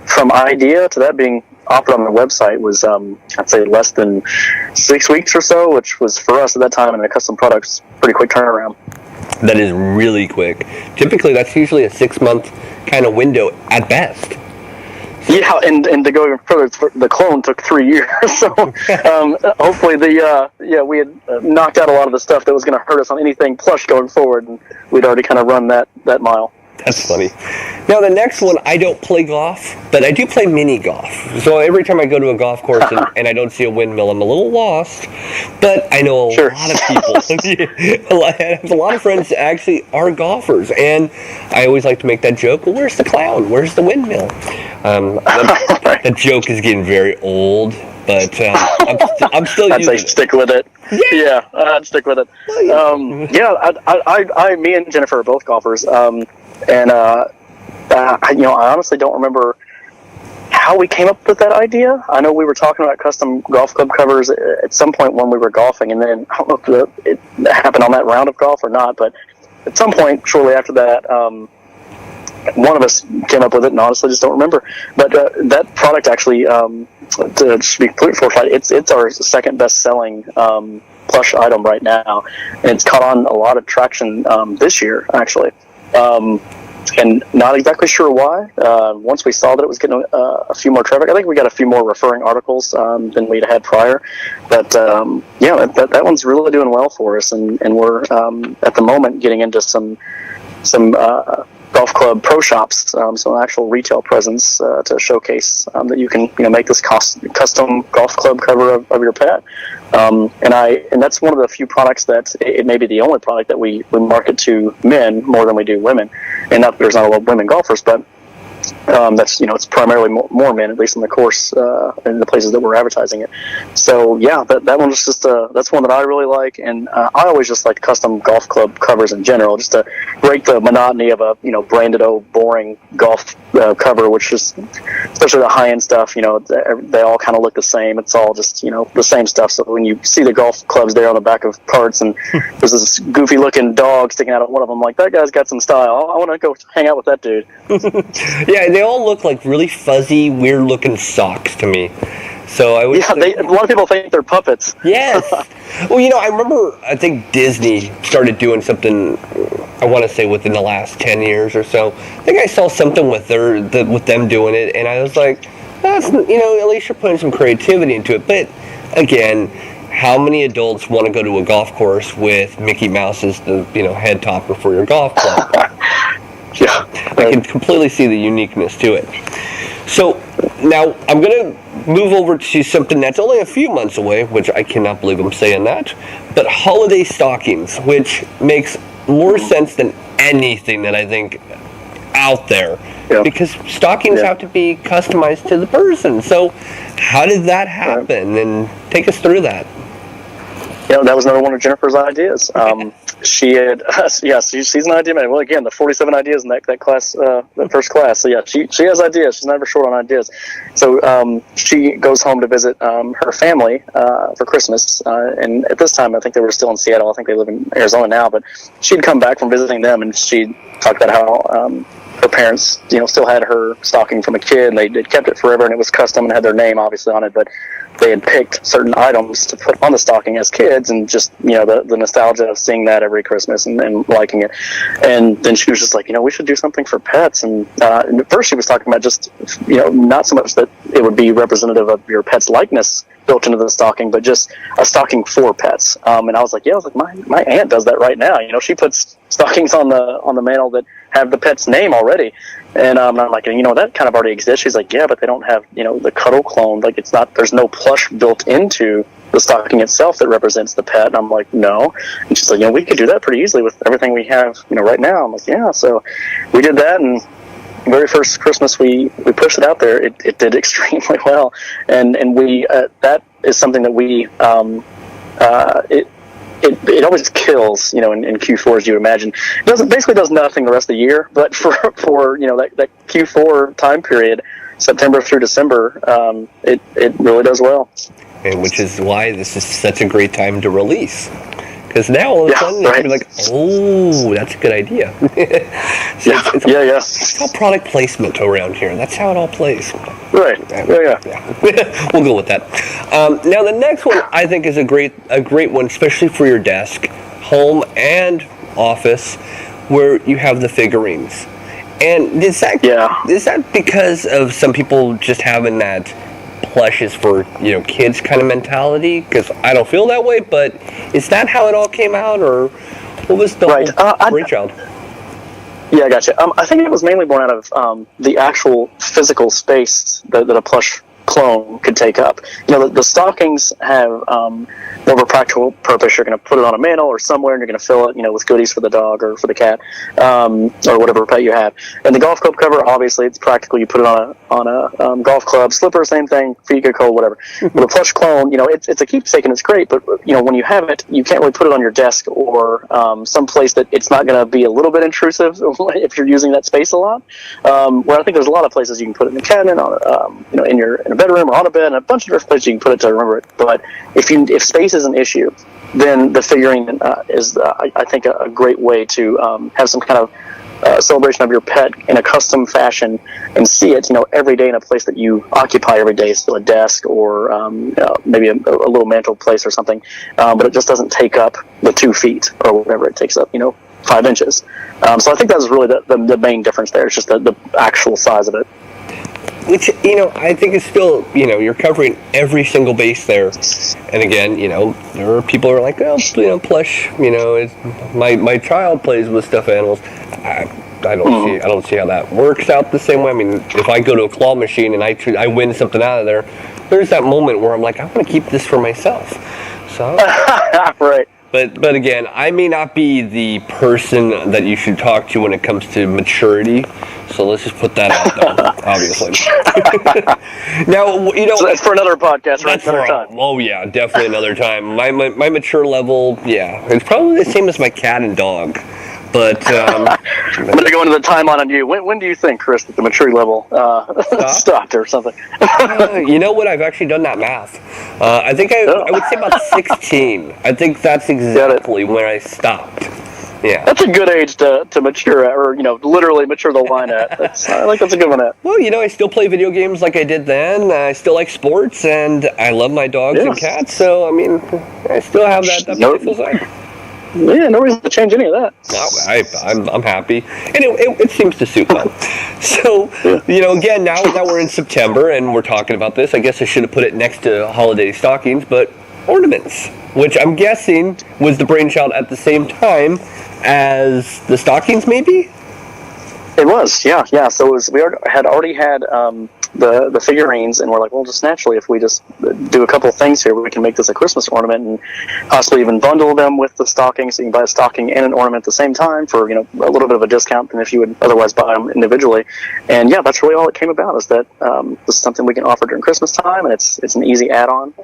from idea to that being offered on the website was, I'd say, less than 6 weeks or so, which was for us at that time in the custom products, pretty quick turnaround. That is really quick. Typically, that's usually a 6-month kind of window at best. Yeah, and to go even further, the clone took 3 years. So hopefully we had knocked out a lot of the stuff that was going to hurt us on anything plush going forward, and we'd already kind of run that mile. That's funny. Now the next one, I don't play golf, but I do play mini golf. So every time I go to a golf course and I don't see a windmill, I'm a little lost. But I know a lot of people. I have a lot of friends that actually are golfers, and I always like to make that joke. Well, where's the clown? Where's the windmill? That joke is getting very old, but I'm still using it. Stick with it. Yeah, I'd stick with it. Me and Jennifer are both golfers. I honestly don't remember how we came up with that idea. I know we were talking about custom golf club covers at some point when we were golfing, and then I don't know if it happened on that round of golf or not, but at some point shortly after that, one of us came up with it, and honestly just don't remember. But that product actually, to be completely fortified, it's our second best-selling plush item right now, and it's caught on a lot of traction this year, actually. And not exactly sure why. Once we saw that it was getting a few more traffic, I think we got a few more referring articles than we'd had prior. But that one's really doing well for us, and we're at the moment getting into some golf club pro shops, so an actual retail presence to showcase that you can make this custom golf club cover of your pet. And that's one of the few products that it may be the only product that we market to men more than we do women. And not that there's not a lot of women golfers, but That's it's primarily more men, at least in the course in the places that we're advertising it. So yeah, that one was just that's one that I really like, and I always just like custom golf club covers in general, just to break the monotony of a branded old boring golf cover, which is especially the high end stuff. They all kind of look the same. It's all just the same stuff. So when you see the golf clubs there on the back of carts, and there's this goofy looking dog sticking out of one of them, like that guy's got some style. I want to go hang out with that dude. Yeah, they all look like really fuzzy, weird-looking socks to me. So I would. Yeah, a lot of people think they're puppets. Yes. Well, I remember. I think Disney started doing something. I want to say within the last 10 years or so. I think I saw something with them doing it, and I was like, that's at least you're putting some creativity into it. But again, how many adults want to go to a golf course with Mickey Mouse as the head topper for your golf club? Yeah, I can completely see the uniqueness to it. So now I'm going to move over to something that's only a few months away, which I cannot believe I'm saying that, but holiday stockings, which makes more sense than anything that I think out there. Yeah. Because stockings have to be customized to the person. So how did that happen? And take us through that. That was another one of Jennifer's ideas. She had, she's an idea man. Well, again, the 47 ideas in that class, that first class. So yeah, she has ideas. She's never short on ideas. So she goes home to visit her family for Christmas, and at this time, I think they were still in Seattle. I think they live in Arizona now. But she'd come back from visiting them, and she talked about how her parents, still had her stocking from a kid, and they'd kept it forever, and it was custom and had their name obviously on it, but they had picked certain items to put on the stocking as kids, and just the nostalgia of seeing that every Christmas and liking it. And then she was just like, we should do something for pets. And at first she was talking about just not so much that it would be representative of your pet's likeness built into the stocking, but just a stocking for pets. And I was like, my aunt does that right now. You know, she puts stockings on the mantle that have the pet's name already. And I'm like, that kind of already exists. She's like, yeah, but they don't have, the Cuddle Clone. Like, it's not, there's no plush built into the stocking itself that represents the pet. And I'm like, no. And she's like, we could do that pretty easily with everything we have, right now. I'm like, yeah. So we did that, and very first Christmas we pushed it out there. It did extremely well, and we that is something that we it always kills, in Q4, as you would imagine. It basically does nothing the rest of the year, but for that Q4 time period, September through December, it really does well. And which is why this is such a great time to release. Because now all of a sudden you're like, oh, that's a good idea. It's all product placement around here. That's how it all plays. Right. Yeah. We'll go with that. Now the next one I think is a great one, especially for your desk, home and office, where you have the figurines. And is that because of some people just having that plush is for kids kind of mentality? Because I don't feel that way, but is that how it all came out, or what was the whole brainchild? Yeah, I gotcha. I think it was mainly born out of the actual physical space that a plush clone could take up. The stockings have more of a practical purpose. You're going to put it on a mantle or somewhere, and you're going to fill it, with goodies for the dog or for the cat, or whatever pet you have. And the golf club cover, obviously, it's practical. You put it on a golf club, slipper, same thing, feet get cold, whatever. With a plush clone, it's a keepsake and it's great, but when you have it, you can't really put it on your desk or some place that it's not going to be a little bit intrusive if you're using that space a lot. Where I think there's a lot of places you can put it in the cabinet, in a bedroom or on a bed, and a bunch of different places you can put it to remember it. But if space is an issue, then the figurine is, I think, a great way to have some kind of celebration of your pet in a custom fashion and see it, every day in a place that you occupy every day, so a desk or maybe a little mantle place or something. But it just doesn't take up the 2 feet or whatever it takes up, 5 inches. So I think that's really the main difference there. It's just the actual size of it. Which, I think is still, you're covering every single base there. And again, there are people who are like, well, plush, my child plays with stuffed animals. I don't see how that works out the same way. I mean, if I go to a claw machine and I win something out of there, there's that moment where I'm like, I want to keep this for myself. So, right. But again, I may not be the person that you should talk to when it comes to maturity. So let's just put that out there. obviously. Now, So that's for another podcast, right? That's another time. Oh yeah, definitely another time. My mature level, yeah, it's probably the same as my cat and dog. But I'm going to go into the timeline on you. When do you think, Chris, that the maturity level stopped or something? You know what? I've actually done that math. I think I would say about 16. I think that's exactly when I stopped. Yeah. That's a good age to mature at, or, literally mature the line at. I think that's a good one at. Well, I still play video games like I did then. I still like sports, and I love my dogs and cats. So, I mean, I still have that beautiful side. Yeah, no reason to change any of that. No, I'm happy, and it seems to suit well. So, again, now that we're in September and we're talking about this, I guess I should have put it next to holiday stockings, but ornaments, which I'm guessing was the brainchild at the same time as the stockings, maybe? It was, yeah. So we had already had the figurines, and we're like, well, just naturally, if we just do a couple of things here, we can make this a Christmas ornament and possibly even bundle them with the stockings, so you can buy a stocking and an ornament at the same time for a little bit of a discount than if you would otherwise buy them individually. And yeah, that's really all it came about, is that this is something we can offer during Christmas time, and it's an easy add-on,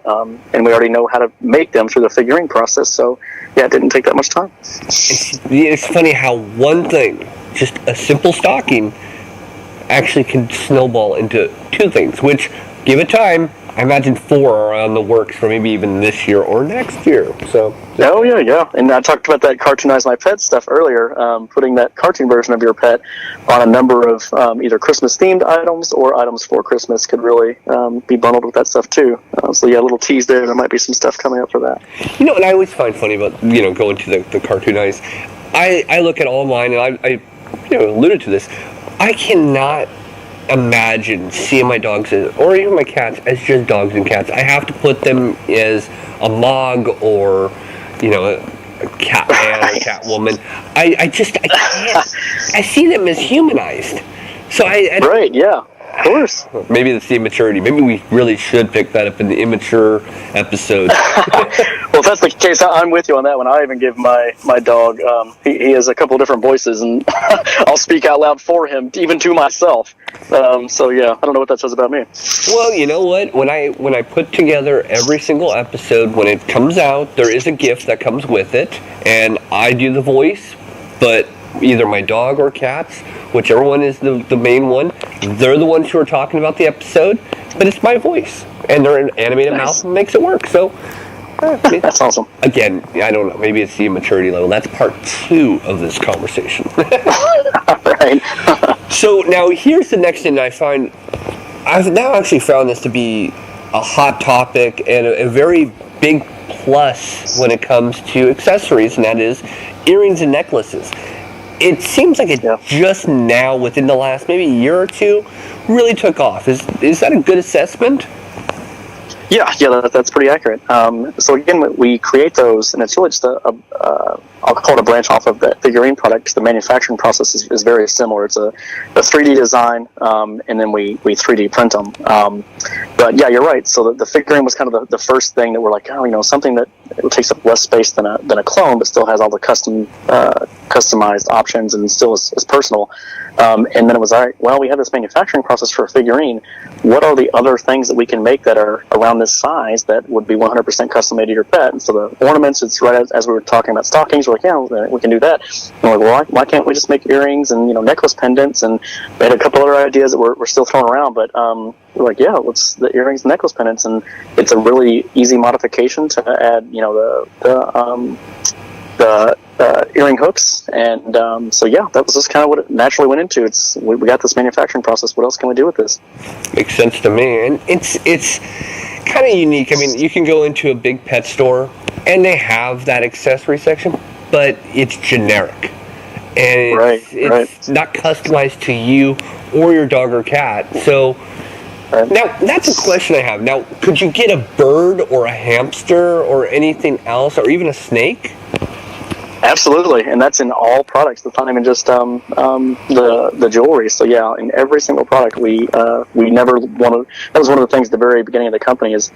and we already know how to make them through the figurine process. So yeah, it didn't take that much time. It's funny how one thing, just a simple stocking, actually can snowball into two things, which, give it time, I imagine 4 are on the works for maybe even this year or next year. So. Oh, yeah. And I talked about that cartoonize my pet stuff earlier, putting that cartoon version of your pet on a number of either Christmas-themed items or items for Christmas could really be bundled with that stuff, too. So, yeah, a little tease there. There might be some stuff coming up for that. And I always find funny about, going to the cartoonize. I look at all mine, and I alluded to this. I cannot imagine seeing my dogs or even my cats as just dogs and cats. I have to put them as a mog or, a cat man or cat woman. I can't. I see them as humanized. So right, yeah. Of course. Maybe it's the immaturity. Maybe we really should pick that up in the immature episode. Well, if that's the case, I'm with you on that one. I even give my dog, he has a couple of different voices, and I'll speak out loud for him, even to myself. So, yeah, I don't know what that says about me. Well, you know what? When I put together every single episode, when it comes out, there is a gift that comes with it, and I do the voice, but either my dog or cats, whichever one is the main one, they're the ones who are talking about the episode, but it's my voice, and they're an animated mouth and makes it work. So that's awesome. Again, I don't know, maybe it's the immaturity level. That's part 2 of this conversation. Right. So now here's the next thing I find. I've now actually found this to be a hot topic and a very big plus when it comes to accessories, and that is earrings and necklaces. It seems like it just now, within the last maybe year or two, really took off. Is that a good assessment? Yeah, that's pretty accurate. So again, we create those, and it's really just I'll call it a branch off of the figurine product. The manufacturing process is very similar. It's a 3D design, and then we 3D print them. But yeah, you're right. So the figurine was kind of the first thing that we're like, something that takes up less space than a clone, but still has all the customized options and still is personal. And then it was, all right, well, we have this manufacturing process for a figurine. What are the other things that we can make that are around this size that would be 100% custom made to your pet? And so the ornaments, it's right as we were talking about stockings, we're like, yeah, we can do that. And we're like, well, why can't we just make earrings and, necklace pendants? And we had a couple other ideas that we're still throwing around, but we're like, yeah, let's the earrings and necklace pendants. And it's a really easy modification to add, the earring hooks, and so yeah, that was just kind of what it naturally went into. We got this manufacturing process. What else can we do with this? Makes sense to me, and it's kind of unique. I mean, you can go into a big pet store and they have that accessory section, but it's generic, and it's not customized to you or your dog or cat. So now that's a question I have. Now, could you get a bird or a hamster or anything else, or even a snake? Absolutely, and that's in all products. It's not even just the jewelry. So yeah, in every single product, we never wanted. That was one of the things at the very beginning of the company is,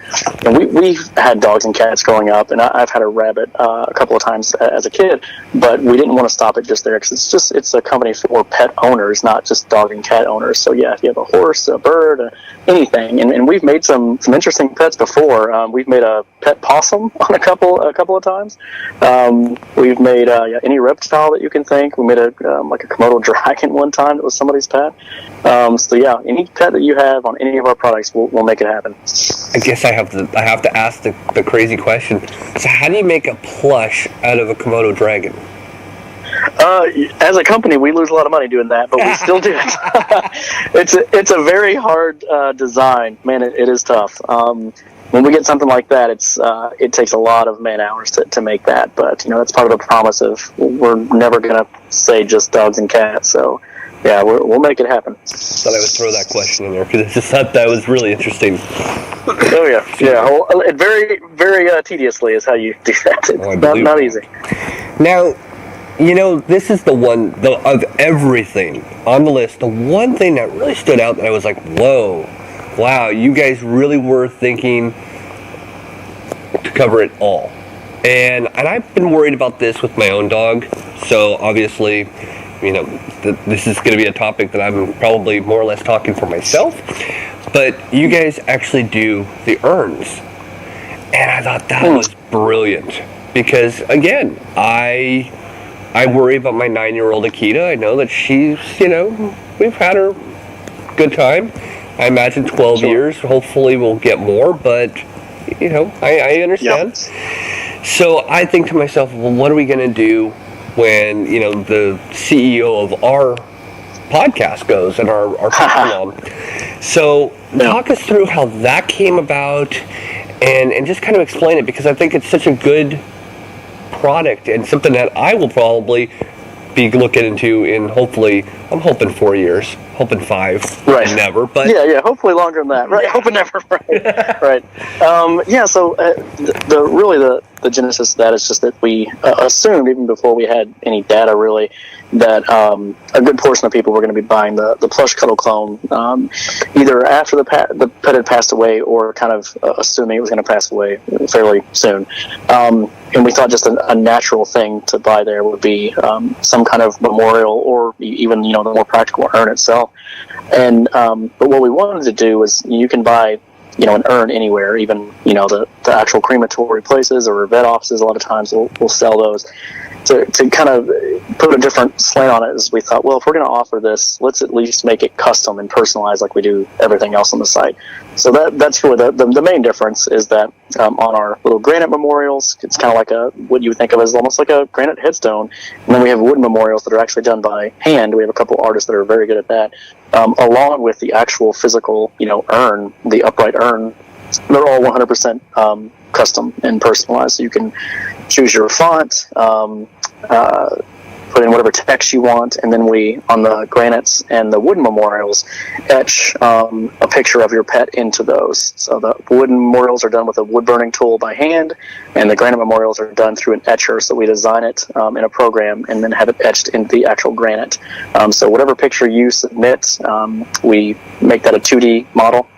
we've had dogs and cats growing up, and I've had a rabbit a couple of times as a kid, but we didn't want to stop it just there because it's a company for pet owners, not just dog and cat owners. So yeah, if you have a horse, a bird, anything, and we've made some interesting pets before. We've made a pet possum on a couple of times. We've made any reptile that you can think. We made a Komodo dragon one time that was somebody's pet. So yeah, any pet that you have on any of our products, we'll make it happen. I guess I have to ask the crazy question. So how do you make a plush out of a Komodo dragon? As a company, we lose a lot of money doing that, but we still do it. It's a very hard design. Man, it is tough. When we get something like that, it takes a lot of man hours to make that. But that's part of the promise of we're never gonna say just dogs and cats. So yeah, we'll make it happen. Thought I would throw that question in there because I just thought that was really interesting. Oh yeah. Well, very very tediously is how you do that. It's not easy. Now, this is the one of everything on the list. The one thing that really stood out that I was like, whoa. Wow, you guys really were thinking to cover it all. And I've been worried about this with my own dog. So obviously, this is going to be a topic that I'm probably more or less talking for myself. But you guys actually do the urns. And I thought that was brilliant. Because again, I worry about my 9-year-old Akita. I know that she's, we've had her good time. I imagine 12 years. Hopefully we'll get more, but, I understand. Yep. So I think to myself, well, what are we going to do when, the CEO of our podcast goes and our Cuddle Clone? So talk us through how that came about and just kind of explain it, because I think it's such a good product and something that I will probably be looking into in I'm hoping 4 years, hoping 5, right? And never, but yeah, hopefully longer than that, right? Yeah. Hoping never, right? Right. So the genesis of that is just that we assumed even before we had any data really that a good portion of people were going to be buying the plush Cuddle Clone either after the pet had passed away or kind of assuming it was going to pass away fairly soon. And we thought just a natural thing to buy there would be some kind of memorial or even the more practical urn itself. And but what we wanted to do was you can buy an urn anywhere, even the actual crematory places or vet offices. A lot of times we'll sell those. To kind of put a different slant on it, is we thought, well, if we're going to offer this, let's at least make it custom and personalized like we do everything else on the site. So that's really the main difference is that on our little granite memorials, it's kind of like what you would think of as almost like a granite headstone. And then we have wooden memorials that are actually done by hand. We have a couple artists that are very good at that, along with the actual physical, urn, the upright urn. They're all 100% custom and personalized. So you can choose your font, put in whatever text you want, and then we, on the granites and the wooden memorials, etch a picture of your pet into those. So the wooden memorials are done with a wood burning tool by hand, and the granite memorials are done through an etcher. So we design it in a program and then have it etched into the actual granite. So whatever picture you submit, we make that a 2D model.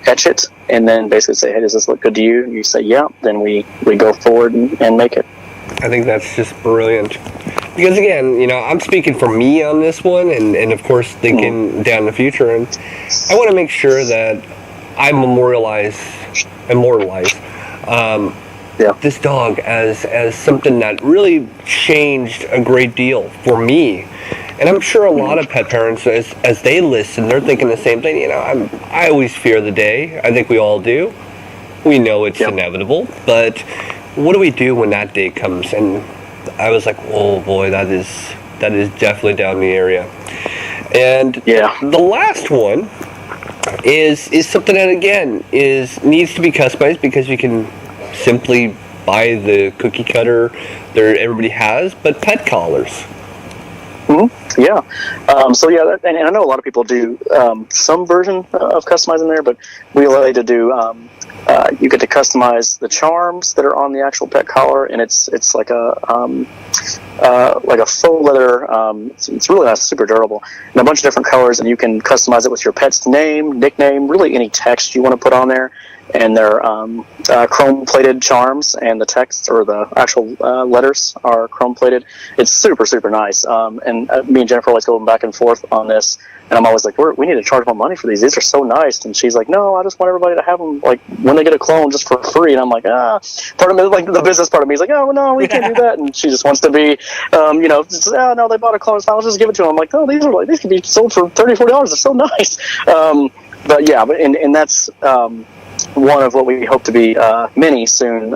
Etch it, and then basically say, hey, does this look good to you? And you say, yeah, then we go forward and make it. I think that's just brilliant. Because again, I'm speaking for me on this one, and of course thinking down the future, and I want to make sure that I immortalize this dog as something that really changed a great deal for me. And I'm sure a lot of pet parents, as they listen, they're thinking the same thing. I always fear the day. I think we all do. We know it's inevitable, but what do we do when that day comes? And I was like, oh boy, that is definitely down the area. And the last one is something that again needs to be customized, because you can simply buy the cookie cutter that everybody has, but pet collars. Mm-hmm. Yeah. And I know a lot of people do some version of customizing there, but we like to do. You get to customize the charms that are on the actual pet collar, and it's like a faux leather. It's really nice, super durable, and a bunch of different colors, and you can customize it with your pet's name, nickname, really any text you want to put on there. And they're chrome-plated charms, and the text or the actual letters are chrome-plated. It's super, super nice. And me and Jennifer always go back and forth on this, and I'm always like, we need to charge more money for these. These are so nice. And she's like, no, I just want everybody to have them, like, when they get a clone, just for free. And I'm like, part of me, like, the business part of me is like, oh, no, we can't do that. And she just wants to be, no, they bought a clone, so I'll just give it to them. I'm like, oh, these can be sold for $30, $40. They're so nice. And that's... one of what we hope to be many soon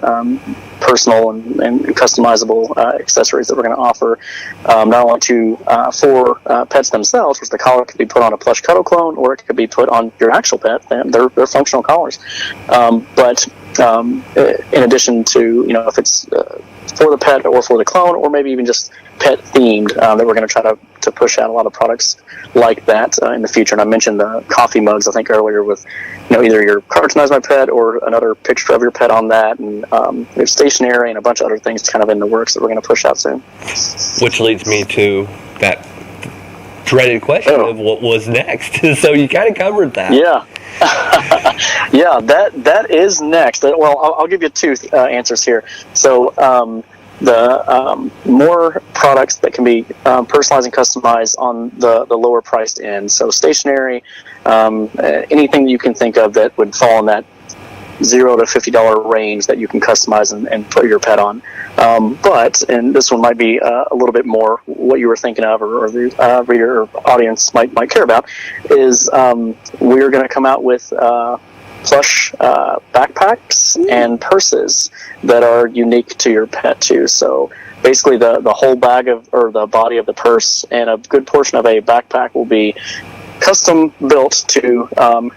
personal and customizable accessories that we're going to offer, not only for pets themselves, which the collar could be put on a plush Cuddle Clone, or it could be put on your actual pet. They're functional collars. But in addition to, if it's for the pet or for the clone, or maybe even just pet themed, that we're going to try to push out a lot of products like that in the future. And I mentioned the coffee mugs, I think, earlier, with either your cartoonize my pet or another picture of your pet on that, and there's stationery and a bunch of other things kind of in the works that we're going to push out soon. Which leads me to that dreaded question of what was next. So you kind of covered that. Yeah. Yeah, that is next. Well, I'll give you two answers here. So the more products that can be personalized and customized on the lower priced end. So stationery, anything you can think of that would fall in that $0 to $50 range that you can customize and put your pet on. And this one might be a little bit more what you were thinking of, or the reader or audience might care about, is we're going to come out with plush backpacks and purses that are unique to your pet too. So basically the whole bag or the body of the purse and a good portion of a backpack will be custom built to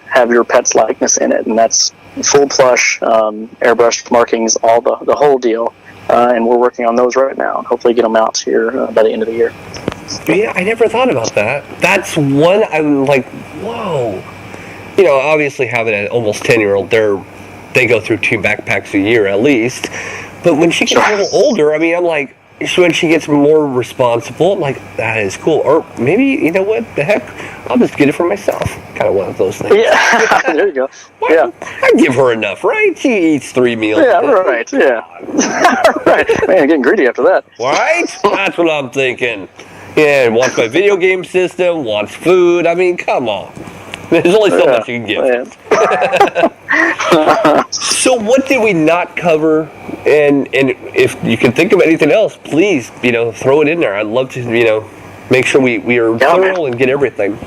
have your pet's likeness in it, and that's full plush, airbrushed markings, all the whole deal. And we're working on those right now, and hopefully get them out here by the end of the year. Yeah, I never thought about that. That's one I'm like, whoa. Obviously having an almost 10-year-old, they go through 2 backpacks a year at least. But when she gets a little older, I'm like, when she gets more responsible, I'm like, that is cool. Or maybe, what the heck, I'll just get it for myself. Kind of one of those things. Yeah, there you go. Well, yeah, I give her enough, right? She eats 3 meals. Yeah, right. Yeah, right. Man, getting greedy after that. Right? That's what I'm thinking. Yeah, wants my video game system, wants food. Come on. There's only so much you can give. So what did we not cover? And if you can think of anything else, please, throw it in there. I'd love to, make sure we are thorough and get everything.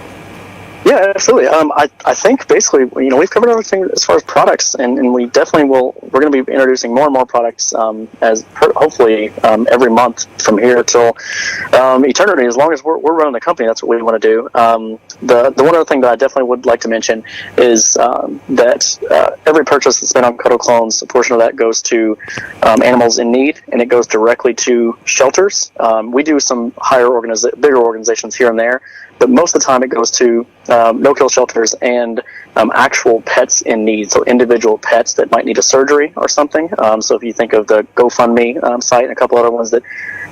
Yeah, absolutely. I think basically, we've covered everything as far as products, and we definitely we're going to be introducing more and more products hopefully every month from here till eternity. As long as we're running the company, that's what we want to do. The one other thing that I definitely would like to mention is that every purchase that's been on Cuddle Clones, a portion of that goes to animals in need, and it goes directly to shelters. We do some bigger organizations here and there, but most of the time it goes to no-kill shelters and actual pets in need, so individual pets that might need a surgery or something. So if you think of the GoFundMe site and a couple other ones that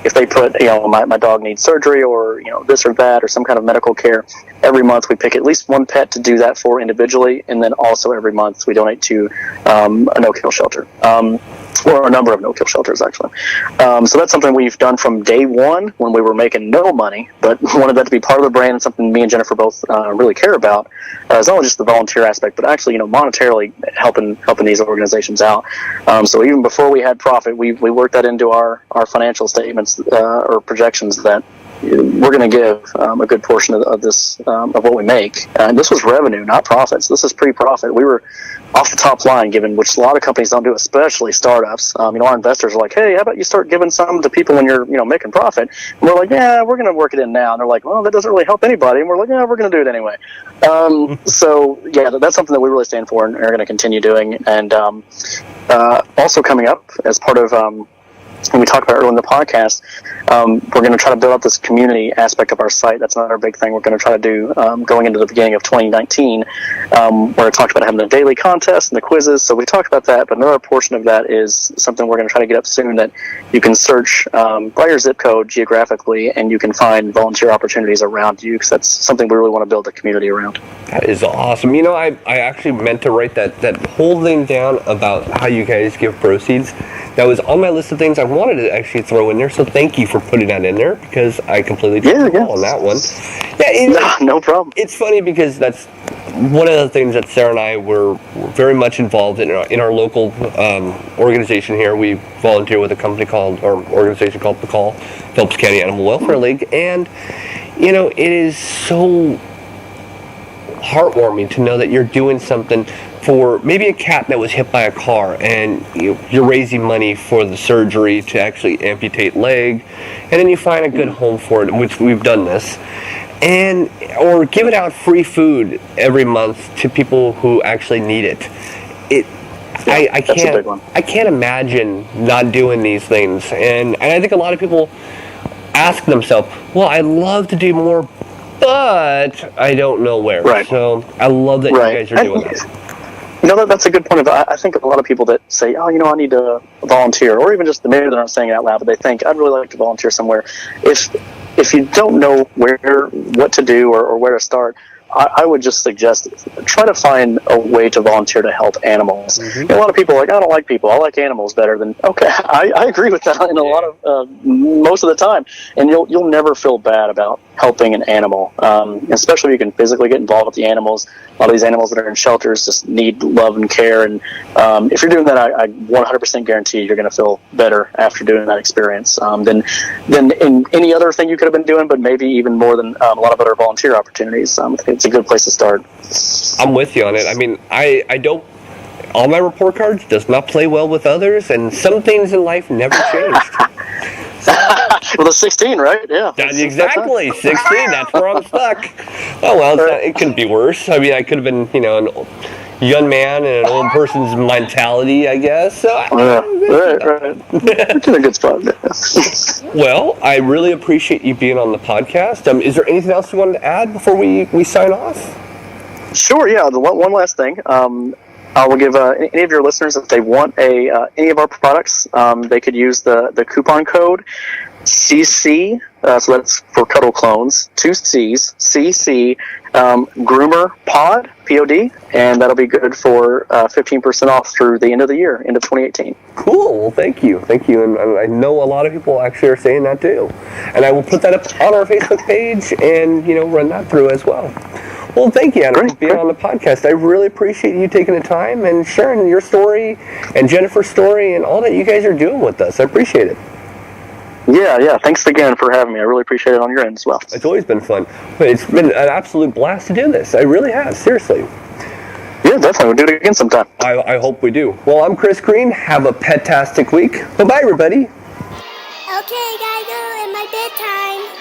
if they put, my dog needs surgery or, this or that or some kind of medical care, every month we pick at least one pet to do that for individually, and then also every month we donate to a no-kill shelter. Or a number of no-kill shelters, actually. So that's something we've done from day one when we were making no money, but wanted that to be part of the brand and something me and Jennifer both really care about. It's not only just the volunteer aspect, but actually, monetarily helping these organizations out. So even before we had profit, we worked that into our financial statements or projections that we're going to give a good portion of this of what we make. And this was revenue, not profits. This is pre-profit. We were off the top line given, which a lot of companies don't do, especially startups. Our investors are like, hey, how about you start giving some to people when you're making profit? And we're like, yeah, we're going to work it in now. And they're like, well, that doesn't really help anybody. And we're like, yeah, we're going to do it anyway. So yeah, that's something that we really stand for and are going to continue doing. And also coming up as part of and we talked about earlier in the podcast, we're going to try to build out this community aspect of our site. That's another big thing we're going to try to do going into the beginning of 2019, where I talked about having the daily contest and the quizzes. So we talked about that, but another portion of that is something we're going to try to get up soon, that you can search by your zip code geographically, and you can find volunteer opportunities around you, because that's something we really want to build a community around. That is awesome. You know, I actually meant to write that whole thing down about how you guys give proceeds. That was on my list of things I wanted to actually throw in there, so thank you for putting that in there, because I completely dropped the ball on that one. Yeah, no problem. It's funny because that's one of the things that Sarah and I were very much involved in our local organization here. We volunteer with a organization called the Call, Phelps County Animal Welfare League, and you know, it is so heartwarming to know that you're doing something for maybe a cat that was hit by a car, and you're raising money for the surgery to actually amputate leg, and then you find a good home for it, which we've done this, or giving out free food every month to people who actually need it. I can't imagine not doing these things, and I think a lot of people ask themselves, well, I'd love to do more, but I don't know where. Right. So I love that you guys are doing that. You know, that's a good point. I think a lot of people that say, oh, you know, I need to volunteer, or even just maybe they're not saying it out loud, but they think, I'd really like to volunteer somewhere. If you don't know what to do or where to start, I would just suggest try to find a way to volunteer to help animals. Mm-hmm. A lot of people are like, I don't like people. I like animals better than. Okay, I agree with that in a lot of most of the time, and you'll never feel bad about helping an animal, especially if you can physically get involved with the animals. A lot of these animals that are in shelters just need love and care, and if you're doing that, I 100% guarantee you're going to feel better after doing that experience than in any other thing you could have been doing, but maybe even more than a lot of other volunteer opportunities. It's a good place to start. I'm with you on it. I mean, I don't. All my report cards does not play well with others, and some things in life never changed. Well, the 16, right? Yeah. Exactly, 16. That's where I'm stuck. Oh well, it couldn't be worse. I mean, I could have been, an young man and an old person's mentality, I guess. So right. It's in a good spot. Well, I really appreciate you being on the podcast. Is there anything else you wanted to add before we sign off? Sure. Yeah. The one last thing. I will give any of your listeners, if they want any of our products, they could use the coupon code CC. So that's for Cuddle Clones. 2 C's. CC. Groomer Pod, POD, and that'll be good for 15% off through the end of the year, end of 2018. Cool. Well, thank you, and I know a lot of people actually are saying that too, and I will put that up on our Facebook page and run that through as well. Well, thank you, Anna, for being on the podcast. I really appreciate you taking the time and sharing your story and Jennifer's story and all that you guys are doing with us. I appreciate it. Yeah. Thanks again for having me. I really appreciate it on your end as well. It's always been fun. It's been an absolute blast to do this. I really have, seriously. Yeah, definitely. We'll do it again sometime. I hope we do. Well, I'm Chris Greene. Have a pet-tastic week. Bye-bye, everybody. Okay, gotta go in my bedtime.